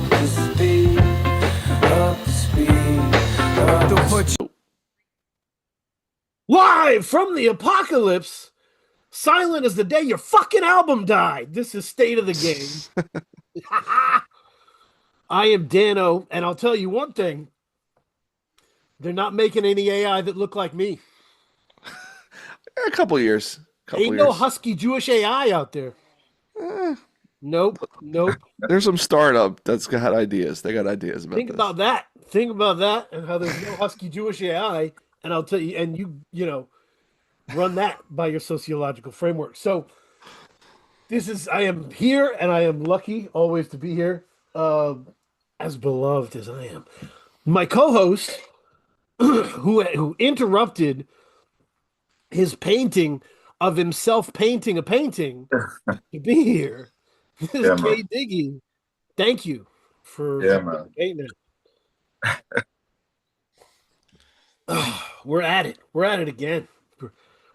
up to speed, up to speed, up to speed. Live from the apocalypse, silent as the day your fucking album died. This is State of the Game. I am Dano, and I'll tell you one thing. They're not making any AI that look like me. A couple years. Ain't no husky Jewish AI out there. Nope. There's some startup that's got ideas. They got ideas about Think about that. Think about that and how there's no husky Jewish AI. And I'll tell you, and you know, run that by your sociological framework. So I am here, and I am lucky always to be here, as beloved as I am. My co-host, who interrupted his painting of himself painting a painting to be here, is Kay Diggy. Thank you for painting it. We're at it. We're at it again.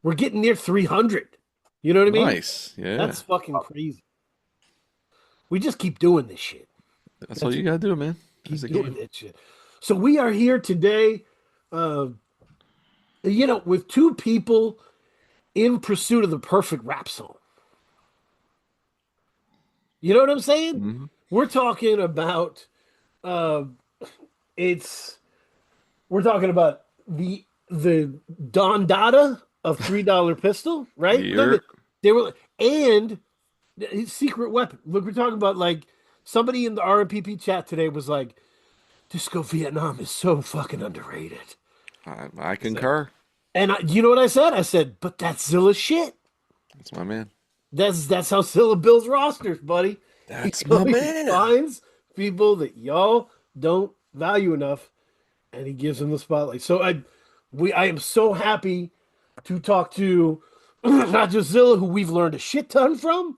We're getting near 300. You know what I mean? Nice. Yeah. That's fucking crazy. We just keep doing this shit. That's all you gotta do, man. Keep doing that shit. So we are here today, with two people in pursuit of the perfect rap song. You know what I'm saying? Mm-hmm. We're talking about we're talking about the Don Dada of $3 Pistol, right? Yep. They were, and his secret weapon. Look, we're talking about, like, somebody in the RMPP chat today was like, Disco Vietnam is so fucking underrated. I concur. And you know what I said? I said, but that's Zilla shit. That's my man. That's how Zilla builds rosters, buddy. That's my man. He finds people that y'all don't value enough, and he gives them the spotlight. So I am so happy to talk to not just Zilla, who we've learned a shit ton from.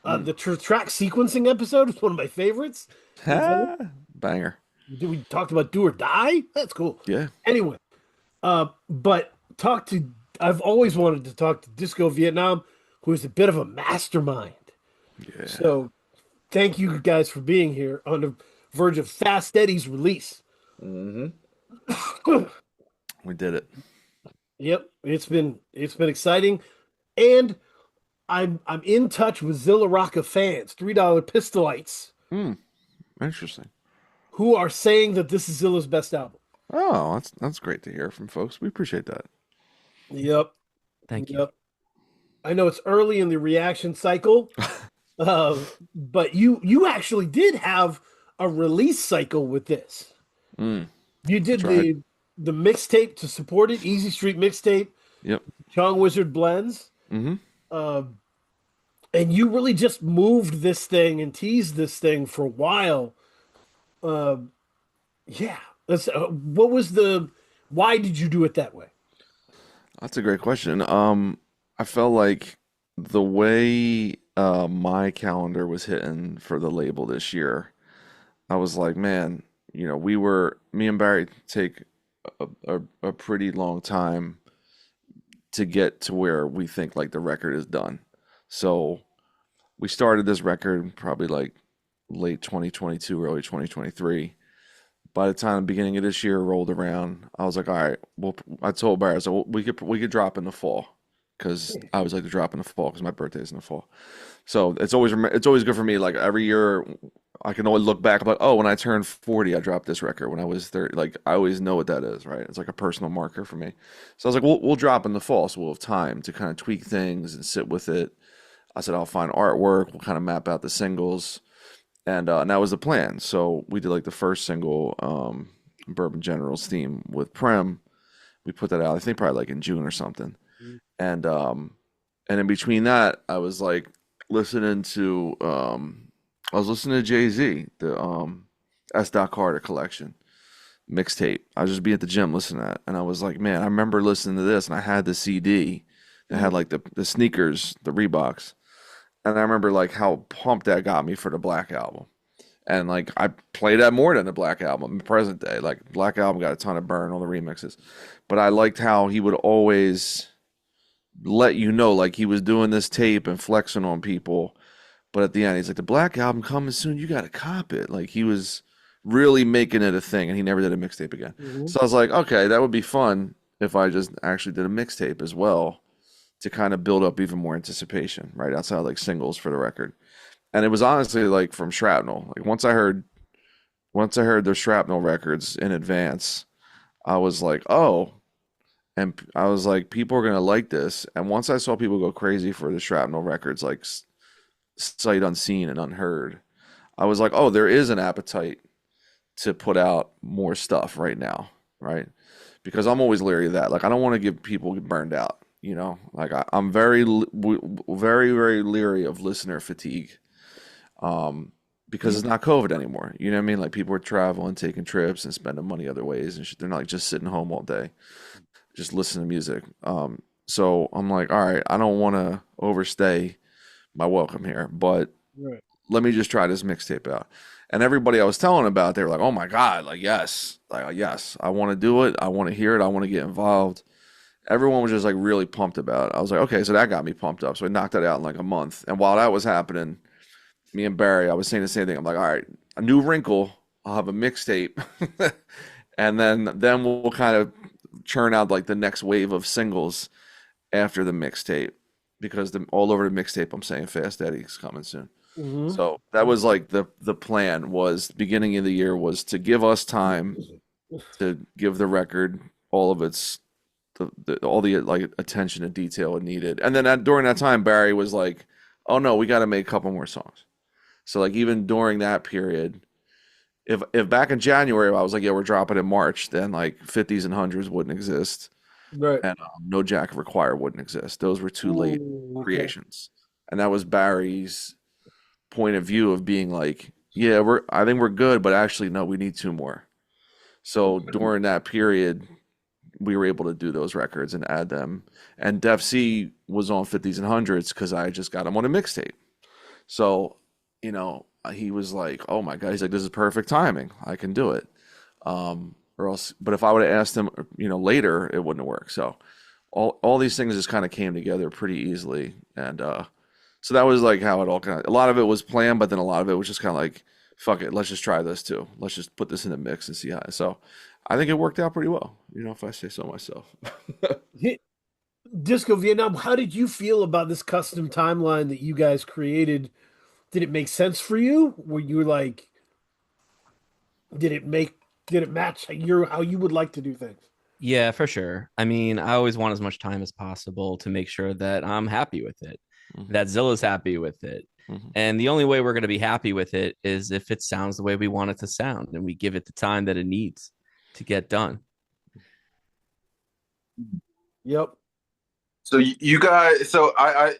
The track sequencing episode is one of my favorites. Banger. We talked about Do or Die. That's cool. Yeah. Anyway, but I've always wanted to talk to Disco Vietnam, who is a bit of a mastermind. Yeah. So thank you guys for being here on the verge of Fast Eddie's release. Mm-hmm. We did it. Yep, it's been exciting, and I'm in touch with Zilla Rocca fans, $3 Pistolites. Interesting. Who are saying that this is Zilla's best album. Oh, that's great to hear from folks. We appreciate that. Yep. Thank you. I know it's early in the reaction cycle, but you actually did have a release cycle with this. You did the mixtape to support it, Easy Street mixtape. Yep. Chong Wizard blends. Mm-hmm. And you really just moved this thing and teased this thing for a while. Yeah. Why did you do it that way? That's a great question. I felt like the way my calendar was hitting for the label this year, I was like, man, me and Barry take a pretty long time to get to where we think like the record is done. So we started this record probably like late 2022, early 2023. By the time the beginning of this year rolled around, I was like, all right, well, I told Barry, so we could drop in the fall, because I always like to drop in the fall because my birthday's in the fall. So it's always good for me. Like every year, I can always look back, like, oh, when I turned 40, I dropped this record. When I was 30, like I always know what that is, right? It's like a personal marker for me. So I was like, we'll drop in the fall, so we'll have time to kind of tweak things and sit with it. I said, I'll find artwork. We'll kind of map out the singles. And that was the plan. So we did like the first single, Bourbon General's theme with Prem. We put that out, I think probably like in June or something. And in between that, I was like listening to Jay-Z, the S. Carter collection mixtape. I was just be at the gym listening to that. And I was like, man, I remember listening to this, and I had the CD that had like the sneakers, the Reeboks. And I remember like how pumped that got me for the Black Album. And like I play that more than the Black Album in present day. Like Black Album got a ton of burn, all the remixes. But I liked how he would always let you know like he was doing this tape and flexing on people But at the end, he's like, the Black album coming soon. You got to cop it. Like he was really making it a thing, and he never did a mixtape again. Mhm. So I was like, okay, that would be fun if I just actually did a mixtape as well to kind of build up even more anticipation, right outside like singles for the record. And it was honestly like from Shrapnel. Like once I heard their Shrapnel records in advance, I was like, oh, and I was like, people are gonna like this. And once I saw people go crazy for the Shrapnel records, like sight unseen and unheard, I was like, oh, there is an appetite to put out more stuff right now, right? Because I'm always leery of that. Like, I don't want to give people burned out, you know? Like, I'm very, very leery of listener fatigue, um, because it's not COVID anymore. You know what I mean? Like, people are traveling, taking trips, and spending money other ways, and shit. They're not like just sitting home all day, just listening to music. So I'm like, all right, I don't want to overstay my welcome here, but Right. let me just try this mixtape out. And everybody I was telling about, they were like, "Oh my God, like yes, I want to do it. I want to hear it. I want to get involved." Everyone was just like really pumped about it. I was like, "Okay," so that got me pumped up. So I knocked that out in like a month. And while that was happening, me and Barry, I was saying the same thing. I'm like, "All right, a new wrinkle. I'll have a mixtape, and then we'll kind of churn out like the next wave of singles after the mixtape, because all over the mixtape, I'm saying Fast Eddie's coming soon." Mhm. So that was like the plan, was beginning of the year was to give us time to give the record all of its all the like attention and detail it needed. And then during that time, Barry was like, "Oh no, we got to make a couple more songs." So like even during that period, if back in January I was like, "Yeah, we're dropping in March," then like 50s and hundreds wouldn't exist, Right. and No Jack Require wouldn't exist. Those were too late Ooh, okay. creations, and that was Barry's point of view of being like, yeah, I think we're good, but actually no, we need two more. So during that period, we were able to do those records and add them. And Def C was on 50s and hundreds because I just got him on a mixtape. So, he was like, "Oh my God," he's like, "This is perfect timing. I can do it." Or else, but if I would have asked him, later, it wouldn't have worked. So all these things just kind of came together pretty easily, and so that was like how it all kind of. A lot of it was planned, but then a lot of it was just kind of like, "Fuck it, let's just try this too. Let's just put this in the mix and see how." So I think it worked out pretty well, if I say so myself. Disco Vietnam, how did you feel about this custom timeline that you guys created? Did it make sense for you? Were you like, did it make, did it match how you would like to do things? Yeah, for sure. I mean, I always want as much time as possible to make sure that I'm happy with it, Hmm. that Zilla's happy with it. Hmm. And the only way we're going to be happy with it is if it sounds the way we want it to sound and we give it the time that it needs to get done. Yep. So you guys, so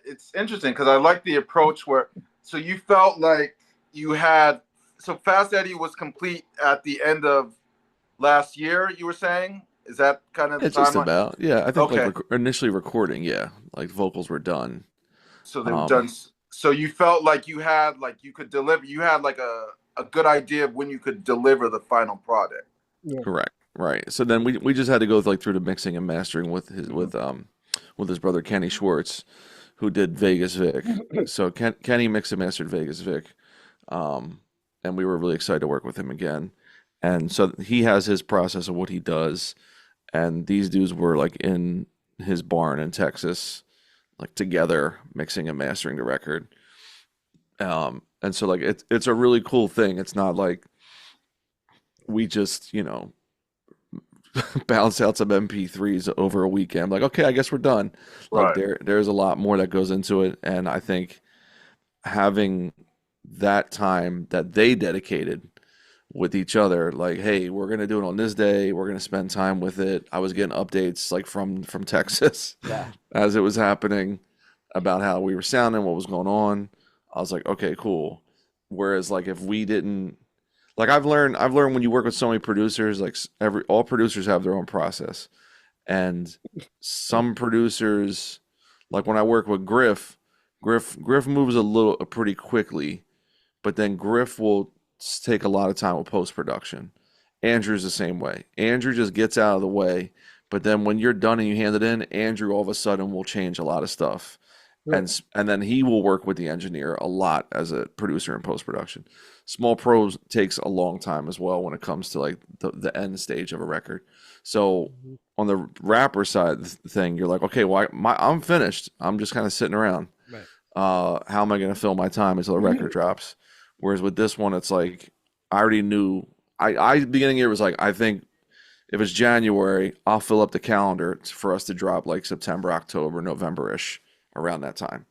it's interesting because I like the approach where, so you felt like you had, so Fast Eddie was complete at the end of last year, you were saying? Is that kind of the It's just timeline? about, yeah. I think like Okay. initially recording, yeah, like vocals were done. So they were Um, done. So you felt like you had, like you could deliver, you had like a good idea of when you could deliver the final product. Yeah. Correct, right. So then we just had to go like through the mixing and mastering with his brother Kenny Schwartz, who did Vegas Vic. So Kenny mixed and mastered Vegas Vic, um, and we were really excited to work with him again. And so he has his process of what he does, and these dudes were like in his barn in Texas, like together mixing and mastering the record. And so like it's a really cool thing. It's not like we just bounce out some MP3s over a weekend. Like, okay, I guess we're done. Like Right. there's a lot more that goes into it, and I think having that time that they dedicated with each other, like, hey, we're gonna do it on this day. We're gonna spend time with it. I was getting updates like from Texas Yeah. as it was happening about how we were sounding, what was going on. I was like, okay, cool. Whereas like if we didn't, like I've learned when you work with so many producers, like all producers have their own process, and some producers, like when I work with Griff moves pretty quickly, but then Griff will take a lot of time with post production. Andrew's the same way. Andrew just gets out of the way, but then when you're done and you hand it in, Andrew all of a sudden will change a lot of stuff, and then he will work with the engineer a lot as a producer in post production. Small pros takes a long time as well when it comes to like the end stage of a record. So on the rapper side of the thing, you're like, okay, well, I'm finished. I'm just kind of sitting around. Right. How am I going to fill my time until the record drops? Whereas with this one, it's like I already knew. I beginning of the year was like, I think if it's January, I'll fill up the calendar for us to drop like September, October, November-ish around that time.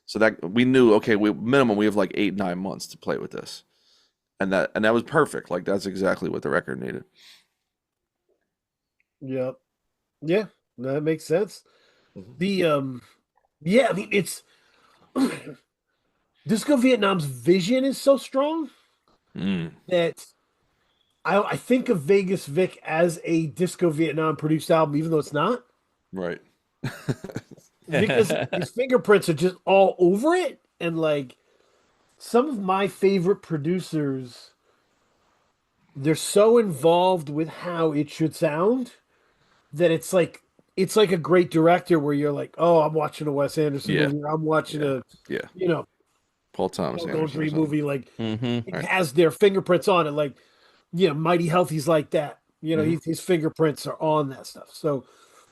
So that we knew, okay, we have like 8-9 months to play with this. And that was perfect. Like that's exactly what the record needed. Yeah. Yeah, that makes sense. The I mean it's Disco Vietnam's vision is so strong that I think of Vegas Vic as a Disco Vietnam produced album, even though it's not. Right. Because his fingerprints are just all over it. And like some of my favorite producers, they're so involved with how it should sound that it's like a great director where you're like, oh, I'm watching a Wes Anderson movie, or I'm watching a Paul Thomas Anderson movie. Like Mm-hmm. it has their fingerprints on it. Like Mighty Healthy's like that. His fingerprints are on that stuff. So,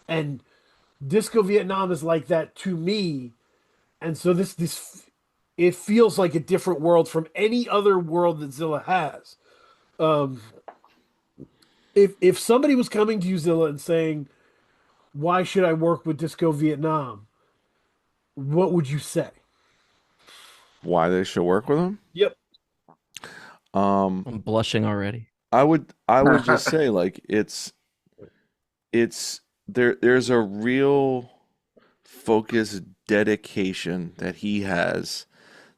and Disco Vietnam is like that to me. And so this it feels like a different world from any other world that Zilla has. If somebody was coming to you, Zilla, and saying, why should I work with Disco Vietnam? What would you say? Why they should work with him? Yep. I'm blushing already. I would just say like it's there's a real focused dedication that he has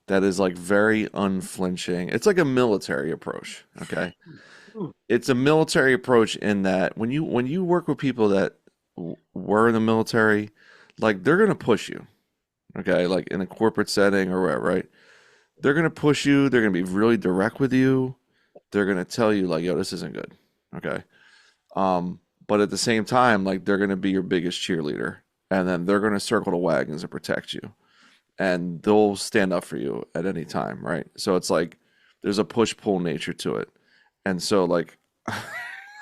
that is like very unflinching. It's like a military approach, okay? It's a military approach in that when you work with people that were in the military, like they're going to push you. Okay? Like in a corporate setting or whatever, right? They're going to push you, they're going to be really direct with you. They're going to tell you like, yo, this isn't good. Okay? But at the same time, like they're going to be your biggest cheerleader, and then they're going to circle the wagons and protect you, and they'll stand up for you at any time, right? So it's like there's a push-pull nature to it, and so like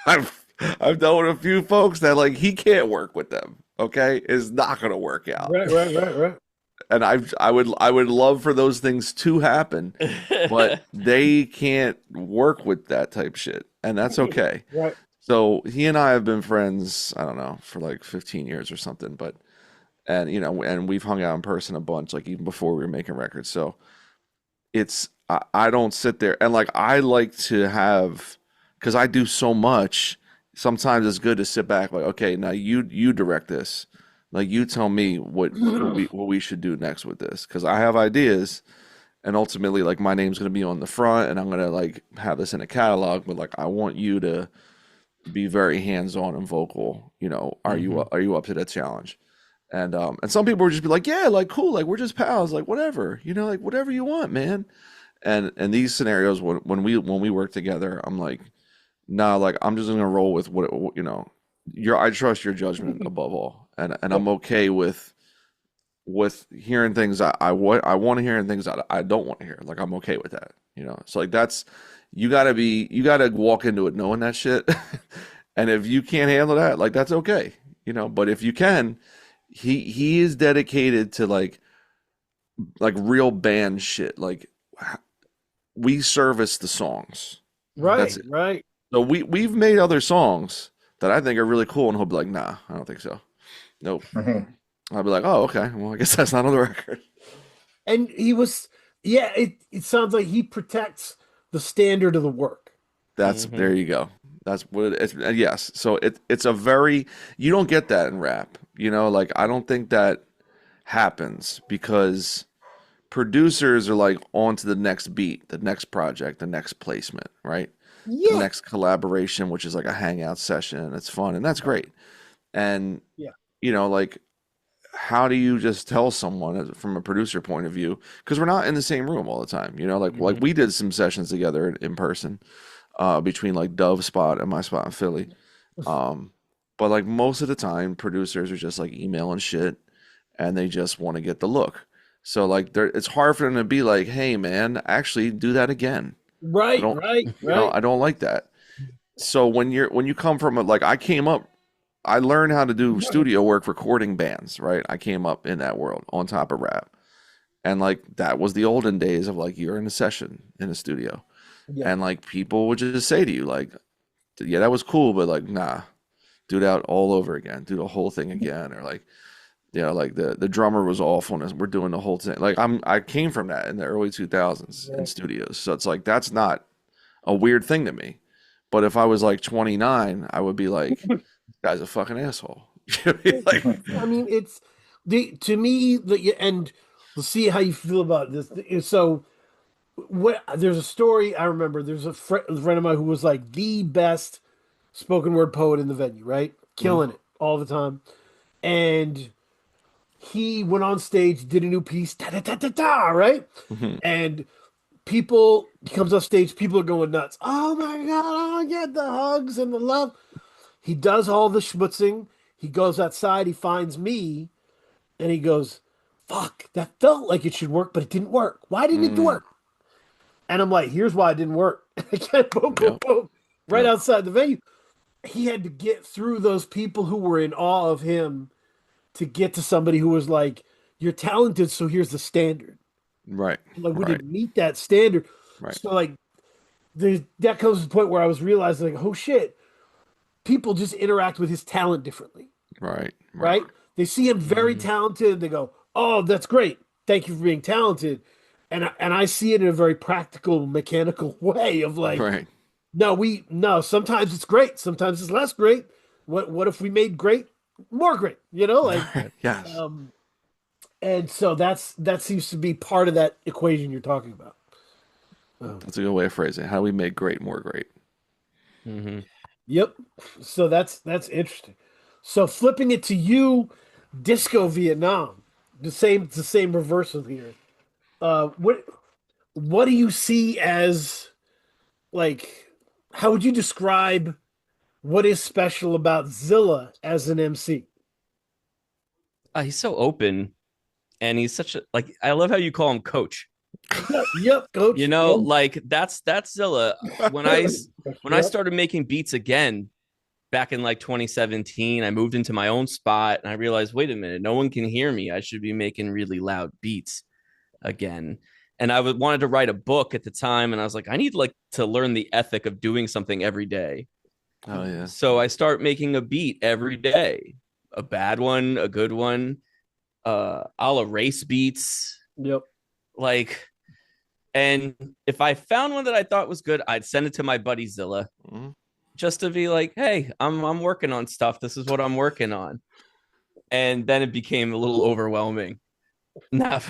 I've dealt with a few folks that like he can't work with them. Okay, it's not going to work out. Right. And I would love for those things to happen, but they can't work with that type shit, and that's okay. Right. So he and I have been friends, I don't know, for like 15 years or something, and we've hung out in person a bunch, like even before we were making records. So I don't sit there and like I like to have, because I do so much. Sometimes it's good to sit back, like, okay, now you direct this, like you tell me what we should do next with this, because I have ideas, and ultimately like my name's gonna be on the front, and I'm gonna like have this in a catalog, but like I want you to be very hands-on and vocal. Are you up to that challenge? And some people would just be like, yeah, like cool, like we're just pals, like whatever, like whatever you want, man. And these scenarios when we work together, I'm like, nah, like I'm just gonna roll with what I trust your judgment above all, and I'm okay with hearing things I want to hear and things that I don't want to hear. Like I'm okay with that, So like that's. You gotta walk into it knowing that shit. And if you can't handle that, like that's okay. But if you can, he is dedicated to like real band shit. Like we service the songs. Right. Right. So we've made other songs that I think are really cool, and he'll be like, nah, I don't think so. Nope. I'll be like, oh, okay. Well, I guess that's not on the record. And he was it sounds like he protects the standard of the work. There you go. That's what it is. Yes. So it's a very, you don't get that in rap, like I don't think that happens because producers are like on to the next beat, the next project, the next placement, right? Yeah. The next collaboration, which is like a hangout session, and it's fun and that's great. And like how do you just tell someone from a producer point of view, because we're not in the same room all the time, like we did some sessions together in person between like Dove's spot and my spot in Philly, but like most of the time producers are just like emailing shit and they just want to get the look. So like it's hard for them to be like, hey man, actually do that again. I Right, don't, right, right. I don't like that. So when you come from like I came up, I learned how to do studio work recording bands, right? I came up in that world on top of rap. And like that was the olden days of like you're in a session in a studio. Yeah. And like people would just say to you like, yeah, that was cool, but like nah, do that all over again. Do the whole thing again. Or like, like the drummer was off on us. We're doing the whole thing. Like I came from that in the early 2000s in studios. So it's like that's not a weird thing to me. But if I was like 29, I would be like, this guy's a fucking asshole. Like, I mean, it's to me, and we'll see how you feel about this. So, there's a story I remember. There's a friend of mine who was like the best spoken word poet in the venue, right? Killing it all the time. And he went on stage, did a new piece, da da da da da, right? And he comes off stage, people are going nuts. Oh my God, oh, get the hugs and the love. He does all the schmutzing. He goes outside, he finds me, and he goes, fuck, that felt like it should work, but it didn't work. Why didn't it work? And I'm like, here's why it didn't work. Again, boom, boom, boom, right outside the venue. He had to get through those people who were in awe of him to get to somebody who was like, you're talented, so here's the standard. right. Like, we Right. didn't meet that standard. Right. So, like, that comes to the point where I was realizing, like, oh shit, people just interact with his talent differently. Right. Right? They see him very talented. They go, oh, that's great. Thank you for being talented. And I see it in a very practical, mechanical way of like, Right. no, sometimes it's great. Sometimes it's less great. What if we made great more great? Like, Yes. and so that seems to be part of that equation you're talking about. That's a good way of phrasing it. How do we make great more great? Yep. So that's interesting. So flipping it to you, Disco Vietnam, the same reversal here. What do you see as, like, how would you describe what is special about Zilla as an MC? He's so open, and he's such a like. I love how you call him Coach. Yep, coach. You know, Yep. like that's Zilla. When I started making beats again back in like 2017, I moved into my own spot and I realized, wait a minute, no one can hear me. I should be making really loud beats again. And I wanted to write a book at the time, and I was like, I need like to learn the ethic of doing something every day. Oh yeah. So I start making a beat every day, a bad one, a good one. I'll erase beats. Yep. Like, and if I found one that I thought was good, I'd send it to my buddy Zilla, just to be like, hey, I'm working on stuff. This is what I'm working on. And then it became a little overwhelming. Not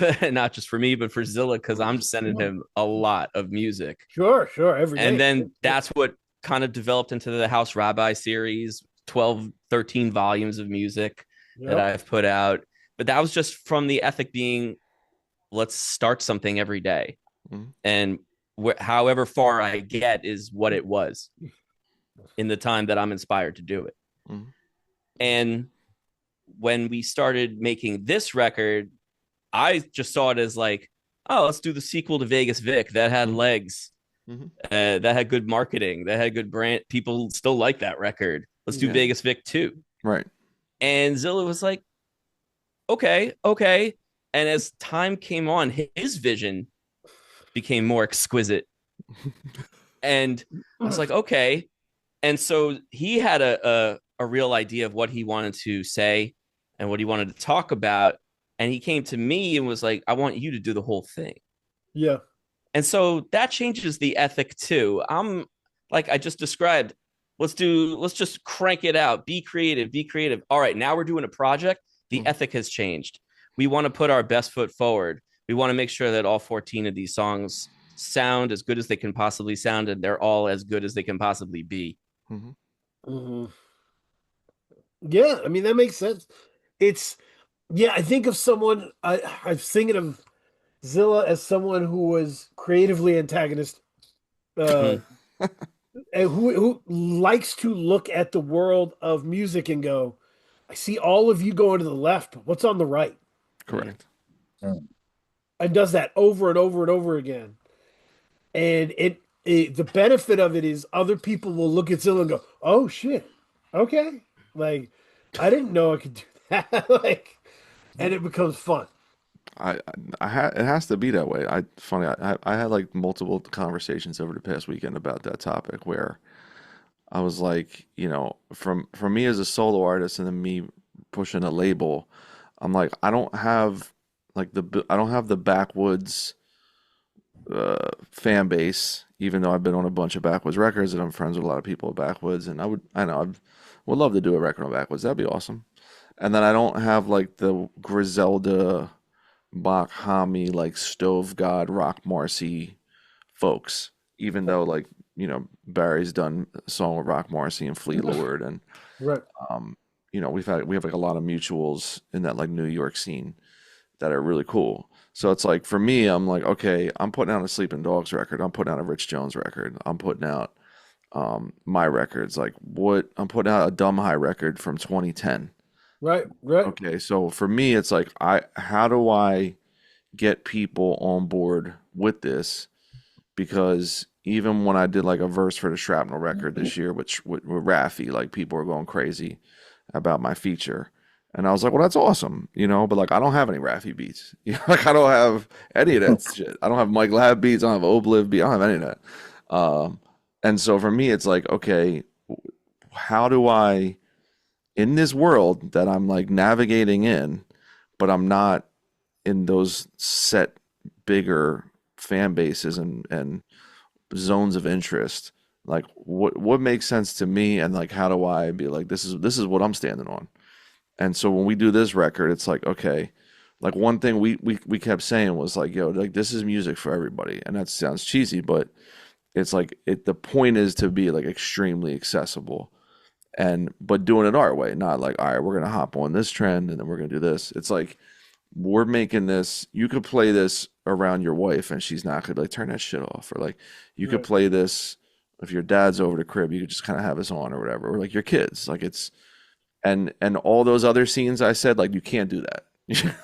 just for me, but for Zilla, because I'm sending him a lot of music. Sure, every day. And then that's what kind of developed into the House Rabbi series, 12, 13 volumes of music that I've put out. But that was just from the ethic being, let's start something every day. And however far I get is what it was in the time that I'm inspired to do it. And when we started making this record, I just saw it as like, oh, let's do the sequel to Vegas Vic that had legs, that had good marketing, that had good brand. People still like that record. Let's do Vegas Vic 2. Right. And Zilla was like, okay. And as time came on, his vision became more exquisite. And I was like, okay. And so he had a real idea of what he wanted to say and what he wanted to talk about. And he came to me and was like, I want you to do the whole thing. Yeah. And so that changes the ethic too. I'm like I just described, let's just crank it out. Be creative. All right, now we're doing a project. The ethic has changed. We want to put our best foot forward. We want to make sure that all 14 of these songs sound as good as they can possibly sound, and they're all as good as they can possibly be. Yeah, I mean, that makes sense. I think of someone, I'm thinking of Zilla as someone who was creatively antagonist, and who likes to look at the world of music and go, I see all of you going to the left, but what's on the right? Correct. and does that over and over and over again. And the benefit of it is other people will look at Zilla and go, "Oh shit, okay." Like, I didn't know I could do that. Like, and it becomes fun. It has to be that way. I had like multiple conversations over the past weekend about that topic where I was like, from me as a solo artist and then me pushing a label, I'm like, I don't have the backwoods fan base, even though I've been on a bunch of backwoods records and I'm friends with a lot of people at backwoods, and would love to do a record on backwoods. That'd be awesome. And then I don't have like the Griselda, Bach Hami, like Stove God, Rock Marcy folks, even though like, Barry's done a song with Rock Marcy and Flea Lord, and Right. we have like a lot of mutuals in that like New York scene that are really cool. So it's like for me, I'm like, okay, I'm putting out a Sleeping Dogs record, I'm putting out a Rich Jones record, I'm putting out my records, like what I'm putting out a Dumb High record from 2010. Right. Right. Okay, so for me, it's like how do I get people on board with this? Because even when I did like a verse for the Shrapnel record this year, which with Raffi, like people were going crazy about my feature. And I was like, well, that's awesome, but like I don't have any Raffi beats. Like I don't have any of that shit. I don't have Mike Lab beats, I don't have Obliv beats, I don't have any of that. And so for me, it's like, okay, how do I, in this world that I'm like navigating in, but I'm not in those set bigger fan bases and zones of interest, like what makes sense to me, and like how do I be like, this is what I'm standing on. And so when we do this record, it's like, okay, like one thing we kept saying was like, yo, like this is music for everybody, and that sounds cheesy, but it's like the point is to be like extremely accessible, but doing it our way, not like, all right, we're gonna hop on this trend and then we're gonna do this. It's like we're making this. You could play this around your wife and she's not gonna be like, turn that shit off, or like you could play this if your dad's over the crib, you could just kind of have this on or whatever, or like your kids, like it's and all those other scenes I said, like you can't do that.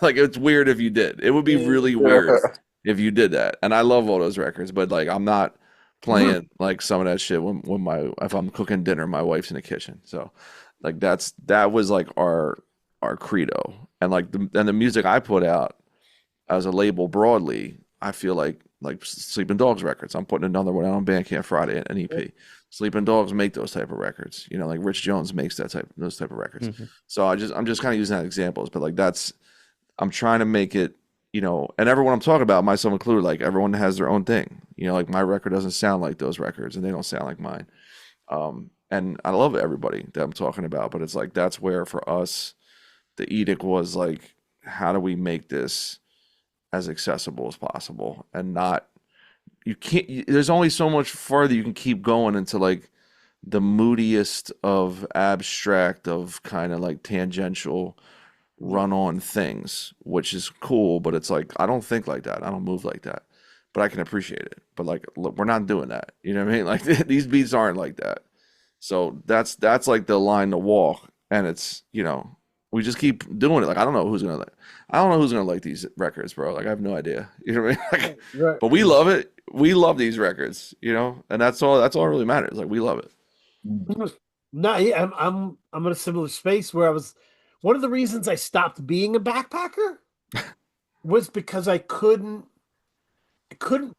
Like it's weird if you did. It would be really weird if you did that. And I love all those records, but like I'm not playing like some of that shit if I'm cooking dinner, my wife's in the kitchen. So like that was like our credo. And like the music I put out as a label broadly, I feel like Sleeping Dogs records. I'm putting another one out on Bandcamp Friday, an EP. Sleeping Dogs make those type of records. Like Rich Jones makes those type of records. Mm-hmm. So I'm just kind of using that examples, but like I'm trying to make it, and everyone I'm talking about, myself included, like everyone has their own thing. Like my record doesn't sound like those records and they don't sound like mine. And I love everybody that I'm talking about, but it's like, that's where for us, the edict was like, how do we make this as accessible as possible, and there's only so much farther you can keep going into like the moodiest of abstract of kind of like tangential run-on things, which is cool, but it's like I don't think like that, I don't move like that, but I can appreciate it. But like, look, we're not doing that, you know what I mean? Like these beats aren't like that. So that's like the line to walk, and it's we just keep doing it. Like I don't know who's gonna like these records, bro. Like I have no idea. You know what I mean? Like, but we love it. We love these records, and that's all really matters. Like we love it. No, yeah, I'm in a similar space where I was. One of the reasons I stopped being a backpacker was because I couldn't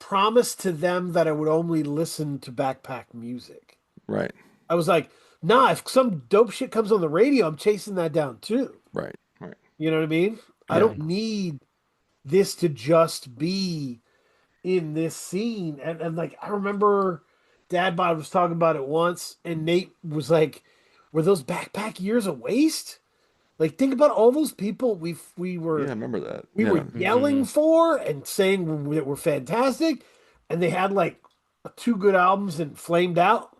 promise to them that I would only listen to backpack music. Right. I was like, nah, if some dope shit comes on the radio, I'm chasing that down too. Right. You know what I mean? Yeah. I don't need this to just be in this scene. And like, I remember Dad Bod was talking about it once, and Nate was like, were those backpack years a waste? Like, think about all those people we were. Yeah, I remember that. We were yelling for and saying that were fantastic, and they had like 2 good albums and flamed out.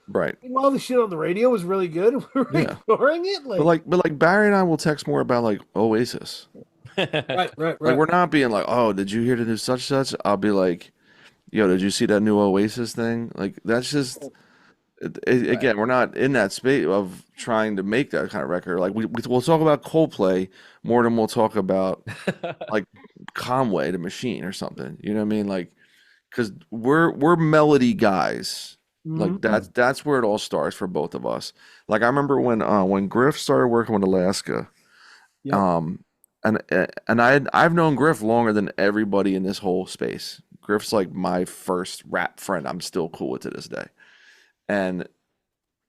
Right. All the shit on the radio was really good. We were ignoring it. But like Barry and I will text more about like Oasis. Right. Like we're not being like, oh, did you hear the new such? I'll be like, yo, did you see that new Oasis thing? Like that's just. Again, we're not in that space of trying to make that kind of record. Like we'll talk about Coldplay more than we'll talk about like Conway the Machine or something. You know what I mean? Like, because we're melody guys. Like that's where it all starts for both of us. Like I remember when Griff started working with Alaska, Yep. and I've known Griff longer than everybody in this whole space. Griff's like my first rap friend. I'm still cool with to this day. And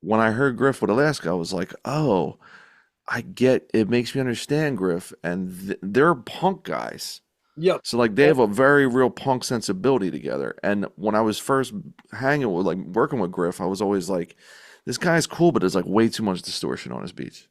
when I heard Griff with Alaska, I was like, oh, I get it. Makes me understand Griff, and they're punk guys. Yep. So like they have a very real punk sensibility together. And when I was first hanging with like working with Griff, I was always like, this guy's cool, but there's like way too much distortion on his beats.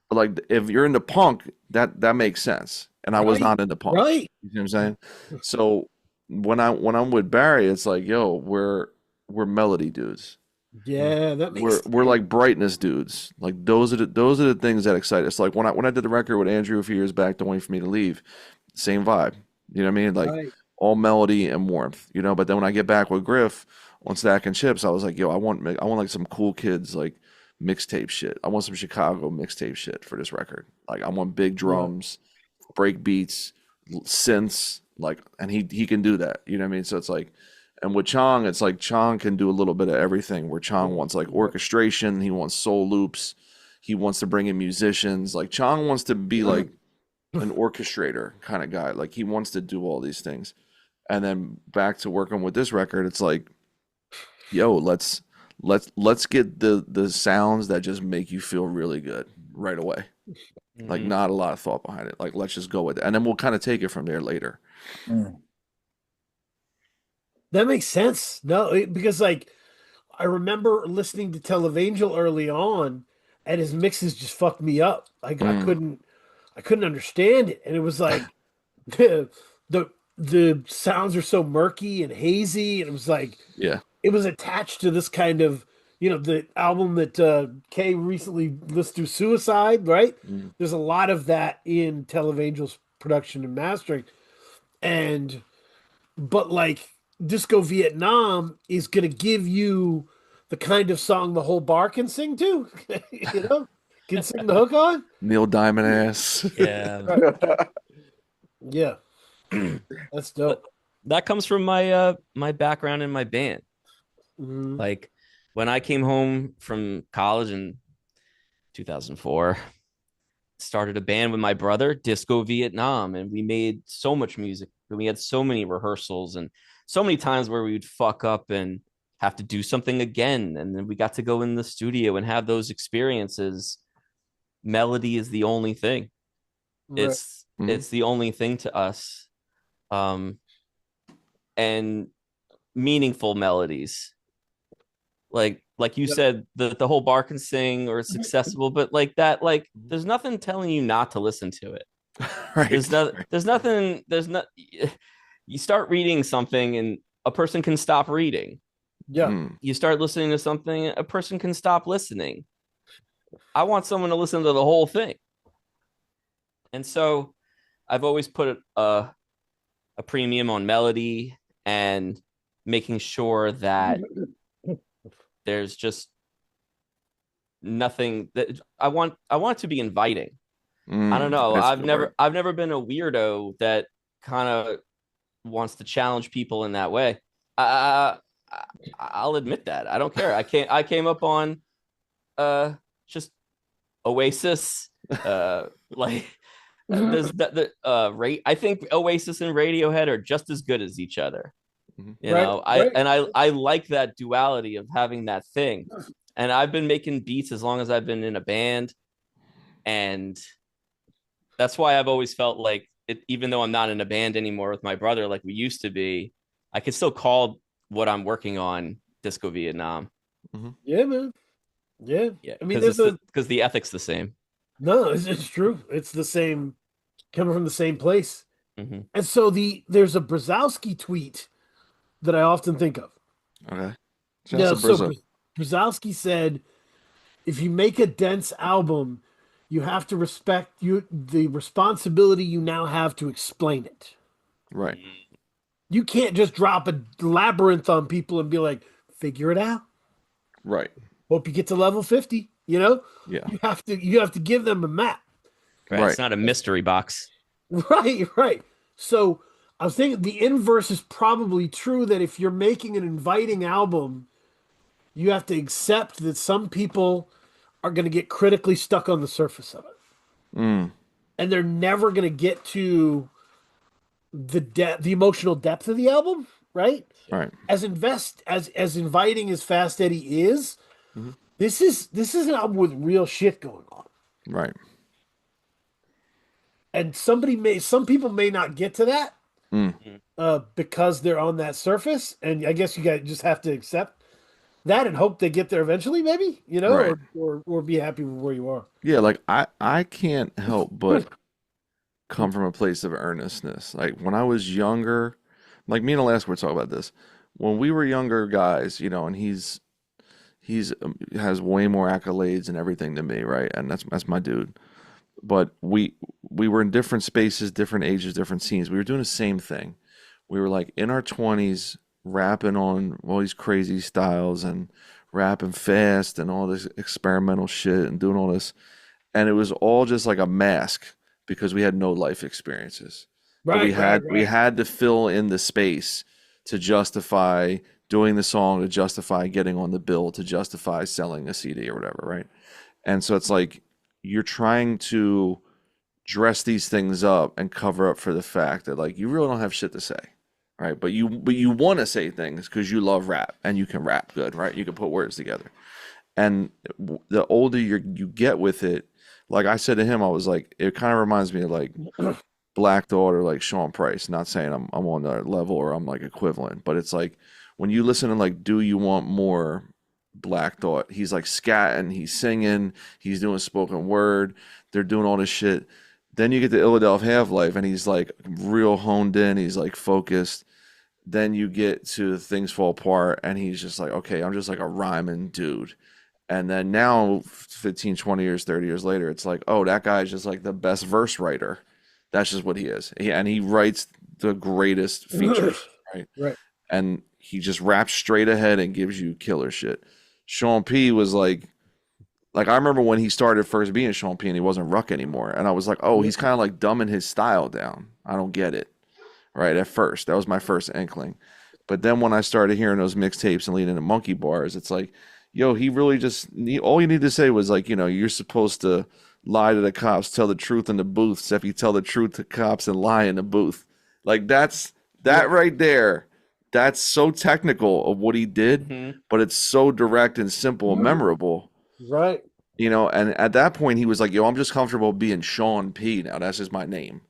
But like if you're into punk, that makes sense. And I was not into punk. Right. You know what I'm saying? So when I'm with Barry, it's like, yo, we're melody dudes. Yeah, that makes We're like brightness dudes. Like those are the things that excite us. Like when I did the record with Andrew a few years back, Don't Wait for Me to Leave, same vibe. You know what I mean? Like all melody and warmth. You know. But then when I get back with Griff on Stack and Chips, I was like, yo, I want like some cool kids like mixtape shit. I want some Chicago mixtape shit for this record. Like I want big drums, break beats, synths. Like, and he can do that. You know what I mean? So it's like. And with Chong, it's like Chong can do a little bit of everything. Where Chong wants like orchestration, he wants soul loops, he wants to bring in musicians. Like Chong wants to be like an orchestrator kind of guy. Like he wants to do all these things. And then back to working with this record, it's like, yo, let's get the sounds that just make you feel really good right away. Like not a lot of thought behind it. Like let's just go with it, and then we'll kind of take it from there later. That makes sense. No, because like I remember listening to Televangel early on, and his mixes just fucked me up. Like I couldn't understand it, and it was like the sounds are so murky and hazy, and it was like it was attached to this kind of the album that Kay recently listened to, Suicide, right? There's a lot of that in Televangel's production and mastering, but like. Disco Vietnam is going to give you the kind of song the whole bar can sing to, can sing the hook on. Neil Diamond ass. Yeah. Yeah. That's dope. That comes from my my background in my band. Like when I came home from college in 2004, started a band with my brother, Disco Vietnam, and we made so much music. We had so many rehearsals and so many times where we would fuck up and have to do something again. And then we got to go in the studio and have those experiences. Melody is the only thing. Right. It's the only thing to us. And meaningful melodies. Like you said, the whole bar can sing or it's accessible, but like that, like there's nothing telling you not to listen to it. Right. There's nothing. You start reading something and a person can stop reading. Yeah. You start listening to something, a person can stop listening. I want someone to listen to the whole thing. And so I've always put a premium on melody and making sure that there's just nothing that I want it to be inviting. I don't know. I've never been a weirdo that kind of wants to challenge people in that way. I'll admit that. I don't care. I came up on just Oasis. Like there's rate. I think Oasis and Radiohead are just as good as each other. You know, I like that duality of having that thing. And I've been making beats as long as I've been in a band, and that's why I've always felt like it, even though I'm not in a band anymore with my brother like we used to be, I can still call what I'm working on Disco Vietnam. Yeah, man. Yeah. I mean, because the ethic's the same. No, it's true. It's the same, coming from the same place. And so there's a Brzezowski tweet that I often think of. Okay. So Brzezowski said, if you make a dense album, you have to respect the responsibility you now have to explain it. Right. You can't just drop a labyrinth on people and be like, figure it out. Right. Hope you get to level 50, you know? Yeah. You have to give them a map. Right. It's not a mystery box. Right. So I was thinking the inverse is probably true that if you're making an inviting album, you have to accept that some people are going to get critically stuck on the surface of it. Mm, And they're never going to get to the emotional depth of the album, right? right. As inviting as Fast Eddie is, Mhm. this is an album with real shit going on. Right. And some people may not get to that Mm. because they're on that surface, and I guess you guys just have to accept that and hope they get there eventually, maybe, Right. or be happy with where you are. Yeah, like I can't help but come from a place of earnestness. Like when I was younger, like me and Alaska were talking about this. When we were younger guys, and he's has way more accolades and everything than me, right? And that's my dude. But we were in different spaces, different ages, different scenes. We were doing the same thing. We were like in our 20s rapping on all these crazy styles and rapping fast and all this experimental shit and doing all this. And it was all just like a mask because we had no life experiences. But we had to fill in the space to justify doing the song, to justify getting on the bill, to justify selling a CD or whatever, right? And so it's like you're trying to dress these things up and cover up for the fact that like you really don't have shit to say, right? But you want to say things because you love rap and you can rap good, right? You can put words together. And the older you get with it, like I said to him, I was like, it kind of reminds me of like Black Thought or like Sean Price. Not saying I'm on that level or I'm like equivalent, but it's like when you listen to like Do You Want More, Black Thought, he's like scatting, he's singing, he's doing spoken word, they're doing all this shit. Then you get to Philadelphia Half-Life and he's like real honed in, he's like focused. Then you get to Things Fall Apart and he's just like, okay, I'm just like a rhyming dude. And then now 15, 20 years, 30 years later, it's like, oh, that guy's just like the best verse writer. That's just what he is. And he writes the greatest features, right? Right. And he just raps straight ahead and gives you killer shit. Sean P was like I remember when he started first being Sean P and he wasn't Ruck anymore. And I was like, oh, he's kind of like dumbing his style down. I don't get it. Right. At first, that was my first inkling. But then when I started hearing those mixtapes and leading to Monkey Bars, it's like, yo, he really just, all you need to say was like, you're supposed to lie to the cops, tell the truth in the booth. So if you tell the truth to cops and lie in the booth, like that right there. That's so technical of what he did, but it's so direct and simple and memorable. Right. And at that point he was like, yo, I'm just comfortable being Sean P now. That's just my name.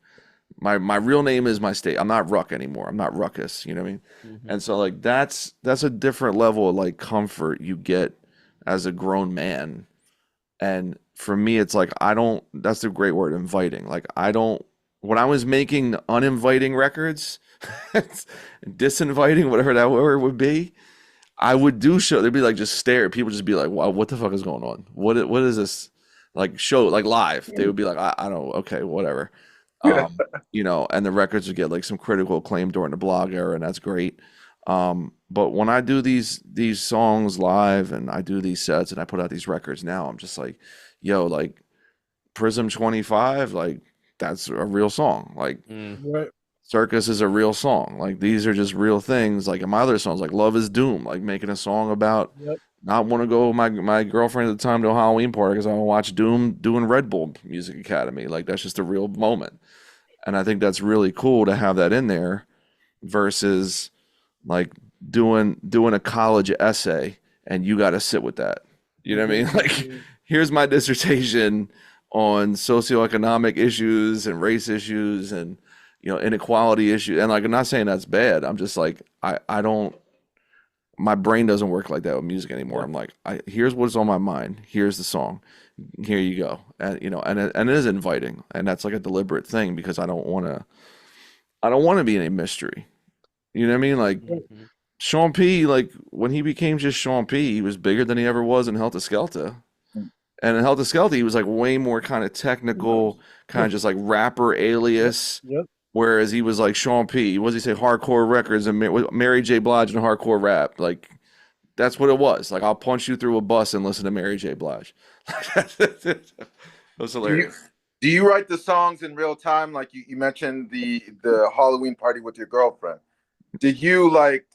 My real name is my state. I'm not Ruck anymore. I'm not Ruckus. You know what I mean? Mm-hmm. And so like that's a different level of like comfort you get as a grown man. And for me, it's like that's the great word, inviting. Like when I was making uninviting records, disinviting, whatever that word would be, I would do show. They'd be like just stare. People just be like, "Wow, what the fuck is going on? What is this?" Like show like live. They would be like, "I don't. Okay, whatever." And the records would get like some critical acclaim during the blog era, and that's great. But when I do these songs live and I do these sets and I put out these records now, I'm just like, yo, like Prism 25, like that's a real song. Like Right. Circus is a real song. Like these are just real things. Like in my other songs, like Love is Doom, like making a song about not want to go with my girlfriend at the time to a Halloween party because I want to watch Doom doing Red Bull Music Academy. Like that's just a real moment. And I think that's really cool to have that in there versus like doing a college essay and you got to sit with that. You know what I mean? Like here's my dissertation on socioeconomic issues and race issues and inequality issue. And like, I'm not saying that's bad. I'm just like, I don't, my brain doesn't work like that with music anymore. I'm like, here's what's on my mind. Here's the song. Here you go. And, and it is inviting. And that's like a deliberate thing because I don't want to be in a mystery. You know what I mean? Like Sean P, like when he became just Sean P, he was bigger than he ever was in Helter Skelter. And in Helter Skelter, he was like way more kind of technical, kind of just like rapper alias. Yep. Whereas he was like Sean P. What does he say? Hardcore records and Mary J. Blige and hardcore rap. Like that's what it was. Like I'll punch you through a bus and listen to Mary J. Blige. That was hilarious. Do Do you write the songs in real time? Like you mentioned the Halloween party with your girlfriend. Did you like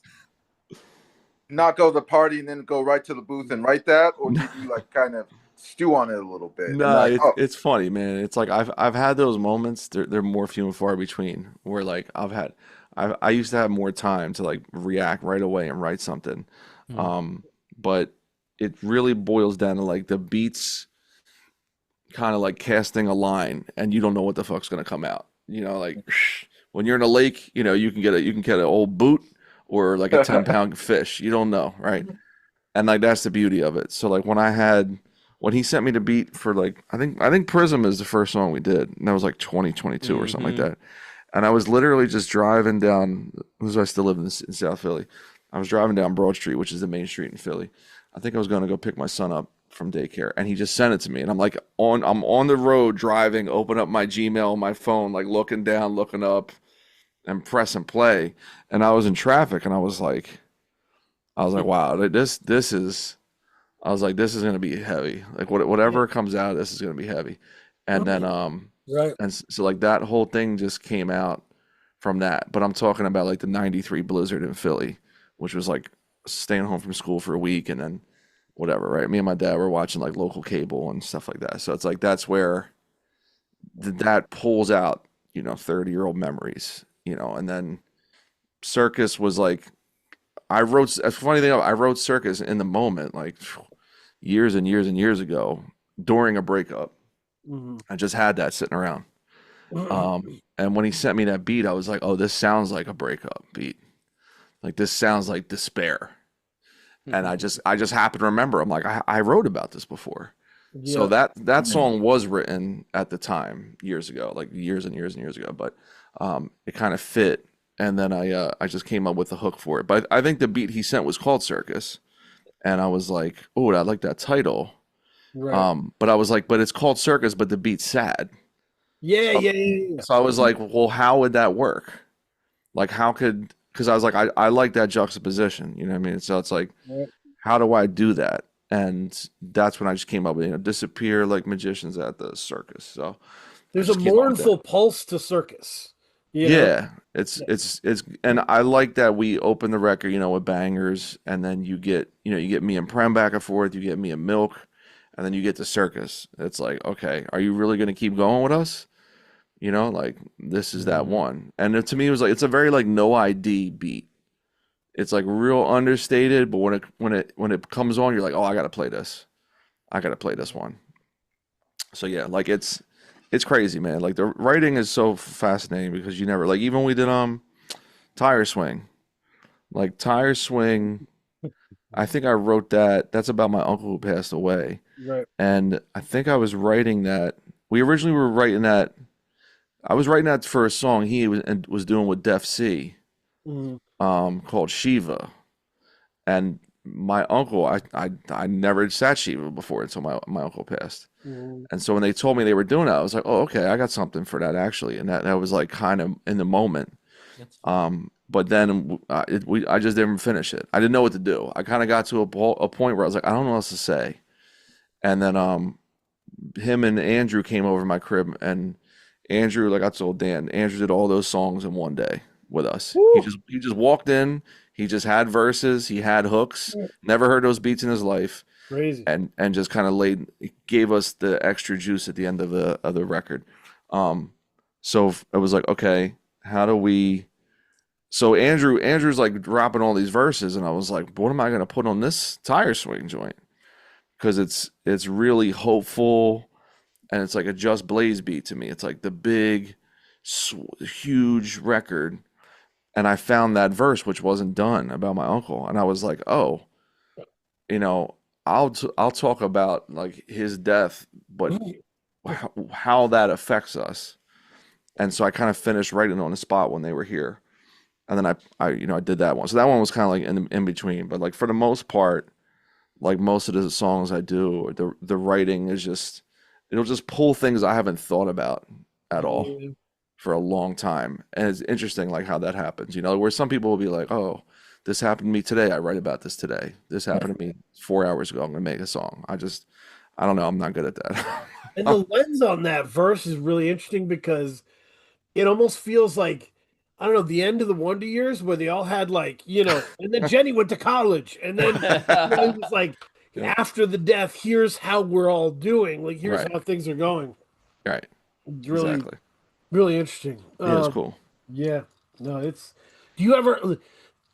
not go to the party and then go right to the booth and write that, or did you like kind of stew on it a little bit and No, like, oh, it's funny, man. It's like I've had those moments. They're more few and far between. Where like I used to have more time to like react right away and write something. But it really boils down to like the beats kind of like casting a line and you don't know what the fuck's gonna come out. Like when you're in a lake, you can get an old boot or like a 10-pound fish. You don't know, right? And like that's the beauty of it. So like when he sent me the beat for like I think Prism is the first song we did, and that was like 2022 or something like that. And I was literally just driving down. Because I still live in South Philly. I was driving down Broad Street, which is the main street in Philly. I think I was going to go pick my son up from daycare, and he just sent it to me. And I'm like I'm on the road driving, open up my Gmail, my phone, like looking down, looking up, and pressing play. And I was in traffic, and I was like, wow, this is. I was like, this is gonna be heavy. Like whatever comes out, this is gonna be heavy. And then Right. and so like that whole thing just came out from that. But I'm talking about like the '93 blizzard in Philly, which was like staying home from school for a week and then whatever, right? Me and my dad were watching like local cable and stuff like that. So it's like that's where that pulls out, 30-year-old memories, and then Circus was like I wrote a funny thing, I wrote Circus in the moment, like years and years and years ago during a breakup. I just had that sitting around. And when he sent me that beat, I was like, oh, this sounds like a breakup beat. Like this sounds like despair. And I just happened to remember, I'm like, I wrote about this before. Yeah. So that song was written at the time, years ago, like years and years and years ago, but it kind of fit. And then I just came up with the hook for it. But I think the beat he sent was called Circus. And I was like, oh, I like that title. Right. But I was like, but it's called Circus, but the beat's sad. Yeah. So I was like, well, how would that work? Like, because I was like, I like that juxtaposition, you know what I mean? So it's like, how do I do that? And that's when I just came up with, disappear like magicians at the circus. So There's a mournful pulse to Circus. Yeah, it's and I like that we open the record, with bangers, and then you get me and Prem back and forth, you get me and Milk, and then you get to Circus. It's like, okay, are you really gonna keep going with us? Like this is that one. And to me, it was like it's a very like no ID beat. It's like real understated, but when it comes on, you're like, oh, I gotta play this. I gotta play this one. So yeah, like it's crazy, man. Like the writing is so fascinating because you never like even when we did Tire Swing. Like Tire Swing, I think I wrote that. That's about my uncle who passed away. Right. And I think I was writing that. We originally were writing that. I was writing that for a song he was doing with Def C, called Shiva. And my uncle, I never sat Shiva before until my uncle passed. And so when they told me they were doing that, I was like, oh, okay, I got something for that actually. And that was like kind of in the moment. But then I just didn't finish it. I didn't know what to do. I kind of got to a point where I was like, I don't know what else to say. And then him and Andrew came over to my crib, and Andrew, like I told Dan, Andrew did all those songs in one day with us. He just walked in. He just had verses. He had hooks. Never heard those beats in his life. Crazy. And just kind of gave us the extra juice at the end of the record. So it was like, okay, how do we? So Andrew's like dropping all these verses, and I was like, what am I gonna put on this Tire Swing joint? Because it's really hopeful, and it's like a Just Blaze beat to me. It's like the big, huge record, and I found that verse which wasn't done about my uncle, and I was like, oh, I'll talk about like his death, but how that affects us. And so I kind of finished writing on the spot when they were here. And then I did that one. So that one was kind of like in between. But like for the most part, like most of the songs I do, the writing is it'll just pull things I haven't thought about at all for a long time. And it's interesting like how that happens, where some people will be like, oh, this happened to me today. I write about this today. This happened to me 4 hours ago. I'm going to make a song. I don't know. I'm not good at that. And the lens on that verse is really interesting because it almost feels like, I don't know, the end of the Wonder Years where they all had like, and then Jenny went to college, and then it was like Yeah. after the death, here's how we're all doing. Like here's Right. how things are going. Right. Really, Exactly. really interesting. Yeah, it's cool. Yeah. No, it's. Do you ever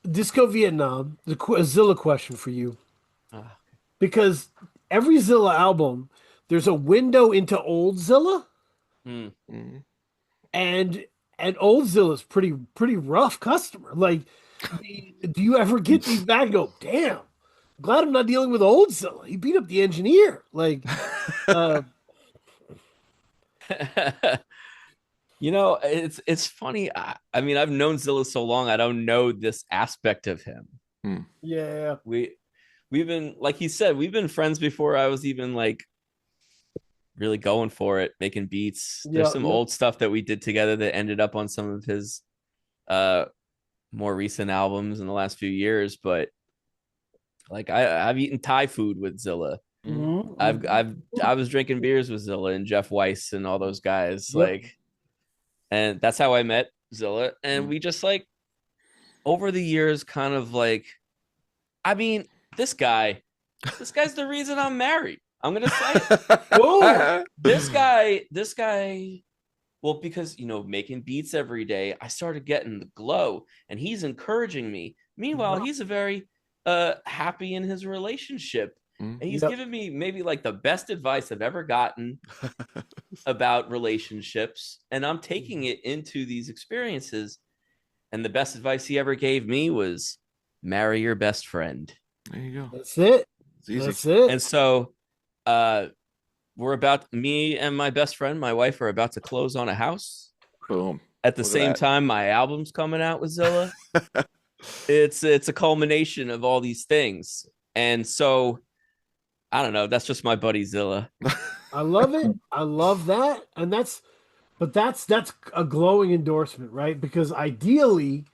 Disco Vietnam? A Zilla question for you, Ah, because every Zilla album, there's a window into old Zilla, hmm. Mhm. and old Zilla's pretty rough customer. Like, do you ever get these back and go, damn, glad I'm not dealing with old Zilla. He beat up the engineer. Like, uh, It's funny. I mean, I've known Zilla so long, I don't know this aspect of him. yeah, We've been, like he said, we've been friends before I was even like really going for it, making beats. There's some old stuff that we did together that ended up on some of his more recent albums in the last few years. But like I've eaten Thai food with Zilla. I was drinking beers with Zilla and Jeff Weiss and all those guys. Yep. Like, and that's how I met Zilla. And we just like over the years kind of like, I mean, this guy's the reason I'm married. I'm gonna say it. This guy, well, because making beats every day, I started getting the glow, and he's encouraging me. Meanwhile, he's a very happy in his relationship, and he's given me maybe like the best advice I've ever gotten about relationships, and I'm taking it into these experiences. And the best advice he ever gave me was marry your best friend. There you go. That's it. It's easy. That's it. And so me and my best friend, my wife, are about to close on a house. Boom. At the Look at same that. time, my album's coming out with Zilla. It's a culmination of all these things. And so I don't know. That's just my buddy Zilla. I love it. I love that. And that's a glowing endorsement, right? Because ideally,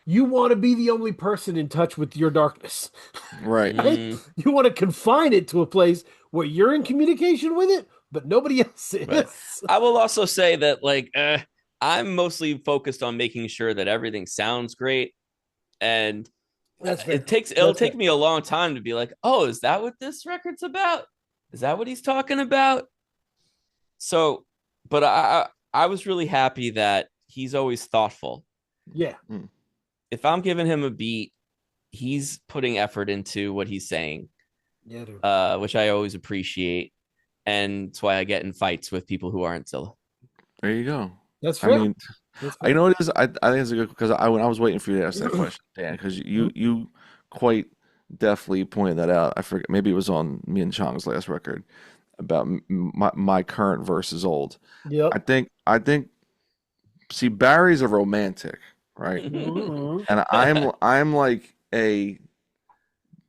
you want to be the only person in touch with your darkness. Right. Right? You want to confine it to a place where you're in communication with it, but nobody else is. Right. I will also say that like I'm mostly focused on making sure that everything sounds great. And it'll take me a long time to be like, oh, is that what this record's about? Is that what he's talking about? So, but I was really happy that he's always thoughtful. Yeah. If I'm giving him a beat, he's putting effort into what he's saying. Yeah, dude. Which I always appreciate. And it's why I get in fights with people who aren't Zilla. There you go. That's fair. I mean, I know it is. I think it's a good, because when I was waiting for you to ask that question, Dan, because you quite deftly pointed that out. I forget, maybe it was on me and Chong's last record about my current versus old. Yep. I think. See, Barry's a romantic, right? And I'm like a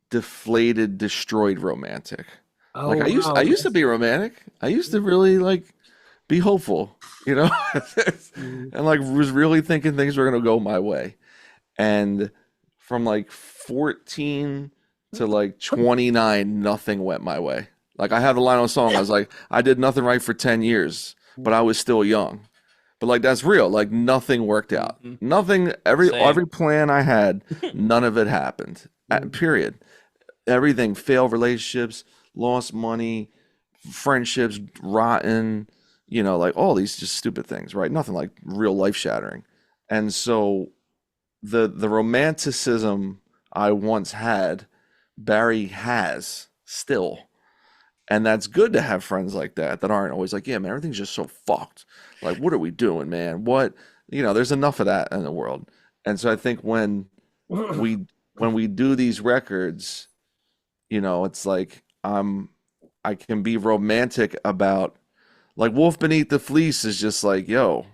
deflated, destroyed romantic. Oh, Like I used to be romantic. I used to really like be hopeful, and like was really thinking things were gonna go my way. And from like 14 to like 29, nothing went my way. Like I had the line on a song. I was like, I did nothing right for 10 years, but I was still young. But like that's real. Like nothing worked out. Nothing. Every plan I had, none of it happened. Period. Everything failed. Relationships, lost money, friendships rotten. Like all these just stupid things, right? Nothing like real life shattering. And so the romanticism I once had, Barry has still. And that's good to have friends like that aren't always like, yeah, man, everything's just so fucked. Like, what are we doing, man? What, there's enough of that in the world. And so I think when we do these records, it's like I can be romantic about, like Wolf Beneath the Fleece is just like, yo,